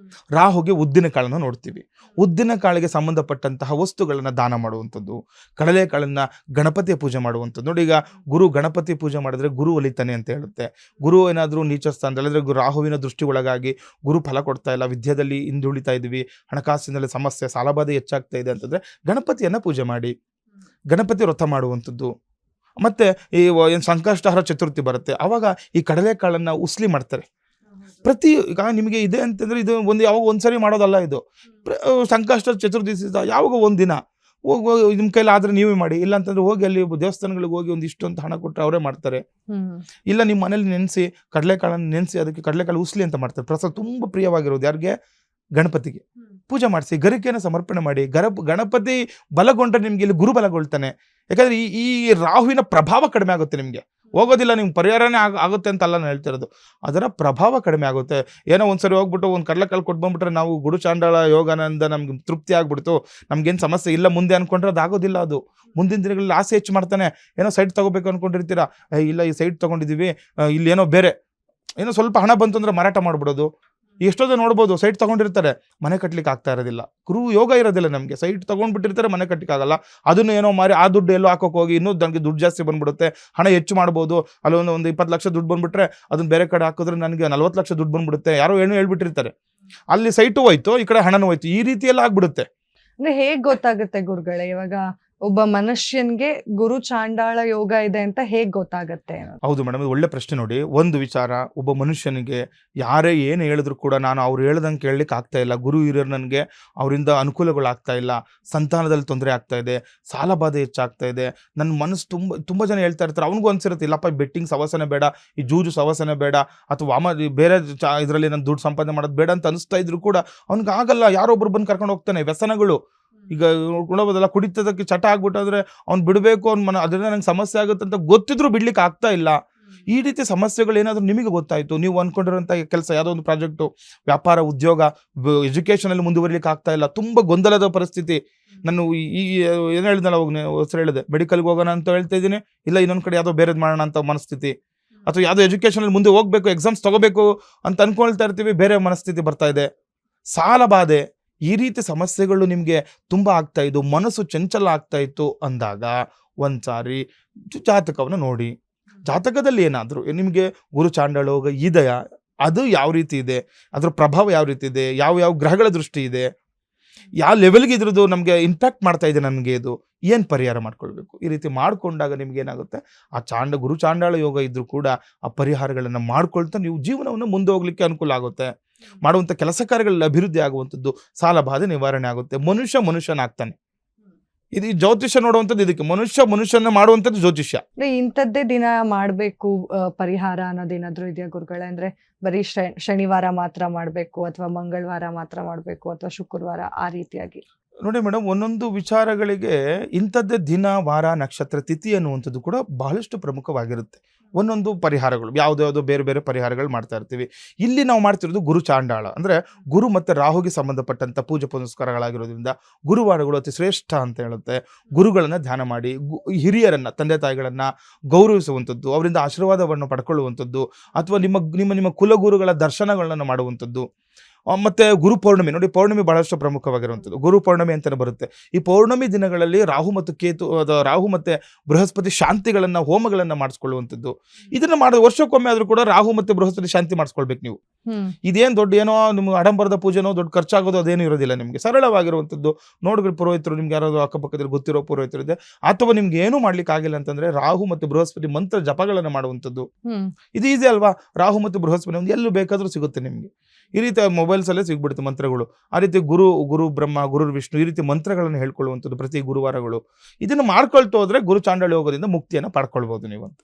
ರಾಹುಗೆ ಉದ್ದಿನ ಕಾಳನ್ನು ನೋಡ್ತೀವಿ. ಉದ್ದಿನ ಕಾಳಿಗೆ ಸಂಬಂಧಪಟ್ಟಂತಹ ವಸ್ತುಗಳನ್ನು ದಾನ ಮಾಡುವಂಥದ್ದು, ಕಡಲೆಕಾಳನ್ನ ಗಣಪತಿಯ ಪೂಜೆ ಮಾಡುವಂಥದ್ದು. ನೋಡಿ, ಈಗ ಗುರು ಗಣಪತಿ ಪೂಜೆ ಮಾಡಿದ್ರೆ ಗುರು ಒಲಿತಾನೆ ಅಂತ ಹೇಳುತ್ತೆ. ಗುರು ಏನಾದರೂ ನೀಚ ಸ್ಥಾನದಲ್ಲಿ ರಾಹುವಿನ ದೃಷ್ಟಿ ಒಳಗಾಗಿ ಗುರು ಫಲ ಕೊಡ್ತಾ ಇಲ್ಲ, ವಿದ್ಯೆಯಲ್ಲಿ ಹಿಂದುಳಿತಾ ಇದ್ದೀವಿ, ಹಣಕಾಸಿನಲ್ಲಿ ಸಮಸ್ಯೆ, ಸಾಲಬಾಧೆ ಹೆಚ್ಚಾಗ್ತಾ ಇದೆ ಅಂತಂದ್ರೆ ಗಣಪತಿಯನ್ನ ಪೂಜೆ ಮಾಡಿ, ಗಣಪತಿ ವ್ರತ ಮಾಡುವಂಥದ್ದು. ಮತ್ತೆ ಈ ಏನು ಸಂಕಷ್ಟಹರ ಚತುರ್ಥಿ ಬರುತ್ತೆ, ಅವಾಗ ಈ ಕಡಲೆಕಾಳನ್ನ ಉಸ್ಲಿ ಮಾಡ್ತಾರೆ. ಈಗ ನಿಮಗೆ ಇದೆ ಅಂತಂದ್ರೆ ಇದು ಯಾವಾಗ ಒಂದ್ಸರಿ ಮಾಡೋದಲ್ಲ, ಇದು ಸಂಕಷ್ಟ ಚತುರ್ಥಿ ಯಾವಾಗ ಒಂದಿನ ನಿಮ್ಮ ಕೈಲಿ ಆದ್ರೆ ನೀವೇ ಮಾಡಿ, ಇಲ್ಲ ಅಂತಂದ್ರೆ ಹೋಗಿ ಅಲ್ಲಿ ದೇವಸ್ಥಾನಗಳಿಗೆ ಹೋಗಿ ಒಂದಿಷ್ಟು ಅಂತ ಹಣ ಕೊಟ್ಟರೆ ಅವರೇ ಮಾಡ್ತಾರೆ. ಇಲ್ಲ ನಿಮ್ಮ ಮನೇಲಿ ನೆನೆಸಿ ಕಡಲೆಕಾಳನ್ನು ನೆನೆಸಿ ಅದಕ್ಕೆ ಕಡಲೆಕಾಳು ಉಸ್ಲಿ ಅಂತ ಮಾಡ್ತಾರೆ. ಪ್ರಸಾದ ತುಂಬಾ ಪ್ರಿಯವಾಗಿರೋದು ಯಾರಿಗೆ, ಗಣಪತಿಗೆ ಪೂಜೆ ಮಾಡಿಸಿ, ಗರಿಕೆಯನ್ನು ಸಮರ್ಪಣೆ ಮಾಡಿ. ಗಣಪತಿ ಬಲಗೊಂಡ್ರೆ ನಿಮ್ಗೆ ಇಲ್ಲಿ ಗುರು ಬಲಗೊಳ್ತಾನೆ. ಯಾಕಂದ್ರೆ ಈ ರಾಹುವಿನ ಪ್ರಭಾವ ಕಡಿಮೆ ಆಗುತ್ತೆ. ನಿಮ್ಗೆ ಹೋಗೋದಿಲ್ಲ, ನಿಮ್ಗೆ ಪರಿಹಾರನೇ ಆಗುತ್ತೆ ಅಂತ ಅಲ್ಲ ನಾನು ಹೇಳ್ತಿರೋದು, ಅದರ ಪ್ರಭಾವ ಕಡಿಮೆ ಆಗುತ್ತೆ. ಏನೋ ಒಂದ್ಸರಿ ಹೋಗ್ಬಿಟ್ಟು ಒಂದು ಕಡಲೆಕಾಳು ಕೊಟ್ಟು ಬಂದ್ಬಿಟ್ರೆ ನಾವು ಗುರು ಚಾಂಡಾಳ ಯೋಗಾನಂದ ನಮ್ಗೆ ತೃಪ್ತಿ ಆಗ್ಬಿಡ್ತು, ನಮ್ಗೇನು ಸಮಸ್ಯೆ ಇಲ್ಲ ಮುಂದೆ ಅನ್ಕೊಂಡ್ರೆ ಅದು ಆಗೋದಿಲ್ಲ. ಅದು ಮುಂದಿನ ದಿನಗಳಲ್ಲಿ ಆಸೆ ಹೆಚ್ಚು ಮಾಡ್ತಾನೆ. ಏನೋ ಸೈಟ್ ತಗೋಬೇಕು ಅನ್ಕೊಂಡಿರ್ತೀರಾ, ಇಲ್ಲ ಈ ಸೈಟ್ ತಗೊಂಡಿದ್ದೀವಿ, ಇಲ್ಲಿ ಏನೋ ಬೇರೆ ಏನೋ ಸ್ವಲ್ಪ ಹಣ ಬಂತು ಅಂದ್ರೆ ಮಾರಾಟ ಮಾಡ್ಬಿಡೋದು. ಎಷ್ಟೋ ಜನ ನೋಡ್ಬೋದು, ಸೈಟ್ ತಗೊಂಡಿರ್ತಾರೆ, ಮನೆ ಕಟ್ಲಿಕ್ಕೆ ಆಗ್ತಾ ಇರೋದಿಲ್ಲ, ಗುರು ಯೋಗ ಇರೋದಿಲ್ಲ ನಮಗೆ. ಸೈಟ್ ತಗೊಂಡ್ಬಿಟ್ಟಿರ್ತಾರೆ, ಮನೆ ಕಟ್ಟಲಿಕ್ಕೆ ಆಗಲ್ಲ, ಅದನ್ನು ಏನೋ ಮಾರಿ ಆ ದುಡ್ಡು ಎಲ್ಲೋ ಹಾಕೋಕೆ ಹೋಗಿ ಇನ್ನೂ ನನಗೆ ದುಡ್ಡು ಜಾಸ್ತಿ ಬಂದ್ಬಿಡುತ್ತೆ, ಹಣ ಹೆಚ್ಚು ಮಾಡ್ಬೋದು. ಅಲ್ಲೊಂದು 20 ಲಕ್ಷ ದುಡ್ಡು ಬಂದ್ಬಿಟ್ರೆ ಅದನ್ನ ಬೇರೆ ಕಡೆ ಹಾಕಿದ್ರೆ ನನಗೆ 40 ಲಕ್ಷ ದುಡ್ಡು ಬಂದ್ಬಿಡುತ್ತೆ, ಯಾರೋ ಏನೋ ಹೇಳ್ಬಿಟ್ಟಿರ್ತಾರೆ, ಅಲ್ಲಿ ಸೈಟು ಹೋಯ್ತು, ಈ ಕಡೆ ಹಣನೂ ಹೋಯ್ತು, ಈ ರೀತಿ ಎಲ್ಲ ಆಗ್ಬಿಡುತ್ತೆ. ಅಂದ್ರೆ ಹೇಗ್ ಗೊತ್ತಾಗುತ್ತೆ ಗುರುಗಳೇ, ಇವಾಗ ಒಬ್ಬ ಮನುಷ್ಯನ್ಗೆ ಗುರು ಚಾಂಡಾಳ ಯೋಗ ಇದೆ ಅಂತ ಹೇಗ್ ಗೊತ್ತಾಗತ್ತೆ? ಹೌದು ಮೇಡಮ್, ಒಳ್ಳೆ ಪ್ರಶ್ನೆ. ನೋಡಿ, ಒಂದು ವಿಚಾರ, ಒಬ್ಬ ಮನುಷ್ಯನಿಗೆ ಯಾರೇ ಏನು ಹೇಳಿದ್ರು ಕೂಡ ನಾನು ಅವ್ರು ಹೇಳ್ದಂಗೆ ಕೇಳಲಿಕ್ಕೆ ಆಗ್ತಾ ಇಲ್ಲ, ಗುರು ಹಿರಿಯರು ನನಗೆ ಅವರಿಂದ ಅನುಕೂಲಗಳಾಗ್ತಾ ಇಲ್ಲ, ಸಂತಾನದಲ್ಲಿ ತೊಂದರೆ ಆಗ್ತಾ ಇದೆ, ಸಾಲ ಬಾಧೆ ಹೆಚ್ಚಾಗ್ತಾ ಇದೆ, ನನ್ನ ಮನಸ್ಸು ತುಂಬ ಜನ ಹೇಳ್ತಾ ಇರ್ತಾರೆ. ಅವನಿಗೂ ಅನ್ಸಿರುತ್ತೆ, ಇಲ್ಲಪ್ಪ ಬೆಟ್ಟಿಂಗ್ ಸವಾಸನೆ ಬೇಡ, ಈ ಜೂಜು ಸವಾಸನೆ ಬೇಡ, ಅಥವಾ ಬೇರೆ ಇದರಲ್ಲಿ ನಾನು ದುಡ್ಡು ಸಂಪಾದನೆ ಮಾಡೋದು ಬೇಡ ಅಂತ ಅನಿಸ್ತಾ ಇದ್ರು ಕೂಡ ಅವ್ನಿಗೆ ಆಗಲ್ಲ. ಯಾರೊಬ್ರು ಬಂದು ಕರ್ಕೊಂಡು ಹೋಗ್ತಾನೆ. ವ್ಯಸನಗಳು ಈಗ ನೋಡೋದಲ್ಲ, ಕುಡಿತದಕ್ಕೆ ಚಟ ಆಗ್ಬಿಟ್ಟಾದ್ರೆ ಅವ್ನು ಬಿಡಬೇಕು, ಅದರಿಂದ ನಂಗೆ ಸಮಸ್ಯೆ ಆಗುತ್ತೆ ಅಂತ ಗೊತ್ತಿದ್ರು ಬಿಡ್ಲಿಕ್ಕೆ ಆಗ್ತಾ ಇಲ್ಲ. ಈ ರೀತಿ ಸಮಸ್ಯೆಗಳು ಏನಾದರೂ ನಿಮಗೆ ಗೊತ್ತಾಯ್ತು, ನೀವು ಅನ್ಕೊಂಡಿರೋಂಥ ಕೆಲಸ ಯಾವುದೋ ಒಂದು ಪ್ರಾಜೆಕ್ಟು, ವ್ಯಾಪಾರ, ಉದ್ಯೋಗ, ಎಜುಕೇಷನಲ್ಲಿ ಮುಂದುವರಿಲಿಕ್ಕೆ ಆಗ್ತಾ ಇಲ್ಲ, ತುಂಬ ಗೊಂದಲದ ಪರಿಸ್ಥಿತಿ. ನಾನು ಈ ಏನು ಹೇಳಿದ್ನಲ್ಲ, ಹೆಸರು ಹೇಳಿದೆ, ಮೆಡಿಕಲ್ಗೆ ಹೋಗೋಣ ಅಂತ ಹೇಳ್ತಾ ಇದ್ದೀನಿ, ಇಲ್ಲ ಇನ್ನೊಂದು ಕಡೆ ಯಾವುದೋ ಬೇರೆದು ಮಾಡೋಣ ಅಂತ ಮನಸ್ಥಿತಿ, ಅಥವಾ ಯಾವುದೋ ಎಜುಕೇಷನಲ್ಲಿ ಮುಂದೆ ಹೋಗ್ಬೇಕು, ಎಕ್ಸಾಮ್ಸ್ ತಗೋಬೇಕು ಅಂತ ಅನ್ಕೊಳ್ತಾ ಇರ್ತೀವಿ, ಬೇರೆ ಮನಸ್ಥಿತಿ ಬರ್ತಾ ಇದೆ, ಸಾಲ ಬಾಧೆ, ಈ ರೀತಿ ಸಮಸ್ಯೆಗಳು ನಿಮಗೆ ತುಂಬ ಆಗ್ತಾ ಇದ್ದು, ಮನಸ್ಸು ಚಂಚಲ ಆಗ್ತಾ ಇತ್ತು ಅಂದಾಗ ಒಂದ್ಸಾರಿ ಜಾತಕವನ್ನು ನೋಡಿ. ಜಾತಕದಲ್ಲಿ ಏನಾದರೂ ನಿಮಗೆ ಗುರು ಚಾಂಡಾಳ ಯೋಗ ಇದೆಯಾ, ಅದು ಯಾವ ರೀತಿ ಇದೆ, ಅದರ ಪ್ರಭಾವ ಯಾವ ರೀತಿ ಇದೆ, ಯಾವ ಗ್ರಹಗಳ ದೃಷ್ಟಿ ಇದೆ, ಯಾವ ಲೆವೆಲ್ಗೆ ಇದ್ರದ್ದು ನಮಗೆ ಇಂಪ್ಯಾಕ್ಟ್ ಮಾಡ್ತಾ ಇದೆ, ನನಗೆ ಇದು ಏನು ಪರಿಹಾರ ಮಾಡ್ಕೊಳ್ಬೇಕು, ಈ ರೀತಿ ಮಾಡ್ಕೊಂಡಾಗ ನಿಮ್ಗೆ ಏನಾಗುತ್ತೆ, ಆ ಗುರು ಚಾಂಡಾಳ ಯೋಗ ಇದ್ರೂ ಕೂಡ ಆ ಪರಿಹಾರಗಳನ್ನು ಮಾಡ್ಕೊಳ್ತಾ ನೀವು ಜೀವನವನ್ನು ಮುಂದೆ ಹೋಗ್ಲಿಕ್ಕೆ ಅನುಕೂಲ ಆಗುತ್ತೆ. ಮಾಡುವಂಥ ಕೆಲಸ ಕಾರ್ಯಗಳಲ್ಲಿ ಅಭಿವೃದ್ಧಿ ಆಗುವಂಥದ್ದು, ಸಾಲ ಬಾಧೆ ನಿವಾರಣೆ ಆಗುತ್ತೆ, ಮನುಷ್ಯನಾಗ್ತಾನೆ. ಇದು ಜ್ಯೋತಿಷ್ಯ ನೋಡುವಂಥದ್ದು, ಇದಕ್ಕೆ ಮನುಷ್ಯನ ಮಾಡುವಂಥದ್ದು ಜ್ಯೋತಿಷ್ಯ. ಇಂಥದ್ದೇ ದಿನ ಮಾಡಬೇಕು ಪರಿಹಾರ ಅನ್ನೋದೇನಾದ್ರೂ ಇದೆಯಾ ಗುರುಗಳೇ? ಅಂದ್ರೆ ಬರೀ ಶನಿವಾರ ಮಾತ್ರ ಮಾಡಬೇಕು, ಅಥವಾ ಮಂಗಳವಾರ ಮಾತ್ರ ಮಾಡಬೇಕು, ಅಥವಾ ಶುಕ್ರವಾರ, ಆ ರೀತಿಯಾಗಿ? ನೋಡಿ ಮೇಡಮ್, ಒಂದೊಂದು ವಿಚಾರಗಳಿಗೆ ಇಂಥದ್ದೇ ದಿನ, ವಾರ, ನಕ್ಷತ್ರ, ತಿಥಿ ಅನ್ನುವಂಥದ್ದು ಕೂಡ ಬಹಳಷ್ಟು ಪ್ರಮುಖವಾಗಿರುತ್ತೆ. ಒಂದೊಂದು ಪರಿಹಾರಗಳು ಯಾವುದ್ಯಾವುದೋ ಬೇರೆ ಬೇರೆ ಪರಿಹಾರಗಳು ಮಾಡ್ತಾ ಇರ್ತೀವಿ. ಇಲ್ಲಿ ನಾವು ಮಾಡ್ತಿರೋದು ಗುರು ಚಾಂಡಾಳ, ಅಂದರೆ ಗುರು ಮತ್ತು ರಾಹುಗೆ ಸಂಬಂಧಪಟ್ಟಂಥ ಪೂಜೆ ಪುನಸ್ಕಾರಗಳಾಗಿರೋದ್ರಿಂದ ಗುರುವಾರಗಳು ಅತಿ ಶ್ರೇಷ್ಠ ಅಂತ ಹೇಳುತ್ತೆ. ಗುರುಗಳನ್ನು ಧ್ಯಾನ ಮಾಡಿ, ಹಿರಿಯರನ್ನು, ತಂದೆ ತಾಯಿಗಳನ್ನು ಗೌರವಿಸುವಂಥದ್ದು, ಅವರಿಂದ ಆಶೀರ್ವಾದವನ್ನು ಪಡ್ಕೊಳ್ಳುವಂಥದ್ದು, ಅಥವಾ ನಿಮ್ಮ ಕುಲಗುರುಗಳ ದರ್ಶನಗಳನ್ನು ಮಾಡುವಂಥದ್ದು. ಮತ್ತು ಗುರು ಪೌರ್ಣಮಿ, ನೋಡಿ ಪೌರ್ಣಮಿ ಬಹಳಷ್ಟು ಪ್ರಮುಖವಾಗಿರುವಂಥದ್ದು. ಗುರು ಪೌರ್ಣಮಿ ಅಂತಲೇ ಬರುತ್ತೆ. ಈ ಪೌರ್ಣಮಿ ದಿನಗಳಲ್ಲಿ ರಾಹು ಮತ್ತು ಬೃಹಸ್ಪತಿ ಶಾಂತಿಗಳನ್ನು, ಹೋಮಗಳನ್ನು ಮಾಡಿಸ್ಕೊಳ್ಳುವಂಥದ್ದು. ಇದನ್ನು ಮಾಡೋದು ವರ್ಷಕ್ಕೊಮ್ಮೆ ಆದರೂ ಕೂಡ ರಾಹು ಮತ್ತು ಬೃಹಸ್ಪತಿ ಶಾಂತಿ ಮಾಡಿಸ್ಕೊಳ್ಬೇಕು ನೀವು. ಇದೇನು ದೊಡ್ಡ ಏನೋ ನಿಮ್ಗೆ ಆಡಂಬರದ ಪೂಜೆನೋ ದೊಡ್ಡ ಖರ್ಚಾಗೋದು ಅದೇನು ಇರೋದಿಲ್ಲ. ನಿಮಗೆ ಸರಳವಾಗಿರುವಂಥದ್ದು. ನೋಡ್ರಿ, ಪುರೋಹಿತರು, ನಿಮ್ಗೆ ಯಾರಾದರೂ ಅಕ್ಕಪಕ್ಕದಲ್ಲಿ ಗೊತ್ತಿರೋ ಪುರೋಹಿತರು ಇದೆ, ಅಥವಾ ನಿಮ್ಗೆ ಏನೂ ಮಾಡ್ಲಿಕ್ಕೆ ಆಗಿಲ್ಲ ಅಂತಂದ್ರೆ ರಾಹು ಮತ್ತು ಬೃಹಸ್ಪತಿ ಮಂತ್ರ ಜಪಗಳನ್ನು ಮಾಡುವಂಥದ್ದು. ಇದು ಈಸಿ ಅಲ್ವಾ? ರಾಹು ಮತ್ತು ಬೃಹಸ್ಪತಿ ಒಂದು ಎಲ್ಲೂ ಬೇಕಾದರೂ ಸಿಗುತ್ತೆ ನಿಮಗೆ. ಈ ರೀತಿ ಮೊಬೈಲ್ಸಲ್ಲೇ ಸಿಗ್ಬಿಡುತ್ತೆ ಮಂತ್ರಗಳು. ಆ ರೀತಿ ಗುರು ಬ್ರಹ್ಮ, ಗುರು ವಿಷ್ಣು, ಈ ರೀತಿ ಮಂತ್ರಗಳನ್ನು ಹೇಳ್ಕೊಳ್ಳುವಂಥದ್ದು ಪ್ರತಿ ಗುರುವಾರಗಳು. ಇದನ್ನು ಮಾಡ್ಕೊಳ್ತಾ ಹೋದ್ರೆ ಗುರು ಚಾಂಡಾಳ ಯೋಗದಿಂದ ಮುಕ್ತಿಯನ್ನು ಪಡ್ಕೊಳ್ಬೋದು ನೀವು ಅಂತ.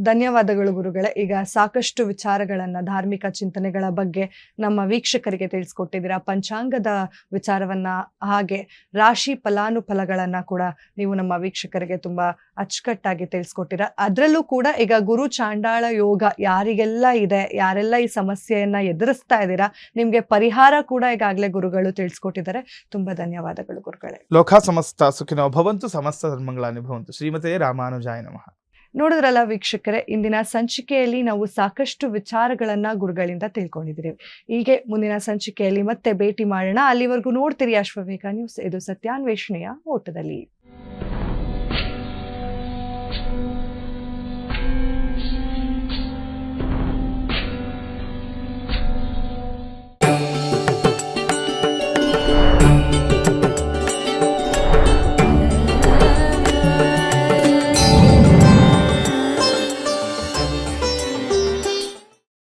ಧನ್ಯವಾದಗಳು ಗುರುಗಳೇ. ಈಗ ಸಾಕಷ್ಟು ವಿಚಾರಗಳನ್ನ, ಧಾರ್ಮಿಕ ಚಿಂತನೆಗಳ ಬಗ್ಗೆ ನಮ್ಮ ವೀಕ್ಷಕರಿಗೆ ತಿಳಿಸ್ಕೊಟ್ಟಿದ್ದೀರಾ. ಪಂಚಾಂಗದ ವಿಚಾರವನ್ನ, ಹಾಗೆ ರಾಶಿ ಫಲಾನುಫಲಗಳನ್ನ ಕೂಡ ನೀವು ನಮ್ಮ ವೀಕ್ಷಕರಿಗೆ ತುಂಬಾ ಅಚ್ಚುಕಟ್ಟಾಗಿ ತಿಳಿಸ್ಕೊಟ್ಟಿರ. ಅದರಲ್ಲೂ ಕೂಡ ಈಗ ಗುರು ಚಾಂಡಾಳ ಯೋಗ ಯಾರಿಗೆಲ್ಲ ಇದೆ, ಯಾರೆಲ್ಲ ಈ ಸಮಸ್ಯೆಯನ್ನ ಎದುರಿಸ್ತಾ ಇದ್ದೀರಾ, ನಿಮ್ಗೆ ಪರಿಹಾರ ಕೂಡ ಈಗಾಗಲೇ ಗುರುಗಳು ತಿಳಿಸ್ಕೊಟ್ಟಿದ್ದಾರೆ. ತುಂಬಾ ಧನ್ಯವಾದಗಳು ಗುರುಗಳೇ. ಲೋಕ ಸಮಸ್ತ ಸುಖಿನೋ ಭವಂತು, ಸಮಸ್ತ ಧರ್ಮಗಳಾನಿ ಭವಂತು. ಶ್ರೀಮತೆ ರಾಮಾನುಜಾಯ ನಮಃ. ನೋಡಿದ್ರಲ್ಲ ವೀಕ್ಷಕರೇ, ಇಂದಿನ ಸಂಚಿಕೆಯಲ್ಲಿ ನಾವು ಸಾಕಷ್ಟು ವಿಚಾರಗಳನ್ನ ಗುರುಗಳಿಂದ ತಿಳ್ಕೊಂಡಿದ್ದೀವಿ. ಹೀಗೆ ಮುಂದಿನ ಸಂಚಿಕೆಯಲ್ಲಿ ಮತ್ತೆ ಭೇಟಿ ಮಾಡೋಣ. ಅಲ್ಲಿವರೆಗೂ ನೋಡ್ತೀರಿ ಅಶ್ವವೇಗ ನ್ಯೂಸ್. ಇದು ಸತ್ಯಾನ್ವೇಷಣೆಯ ಓಟದಲ್ಲಿ.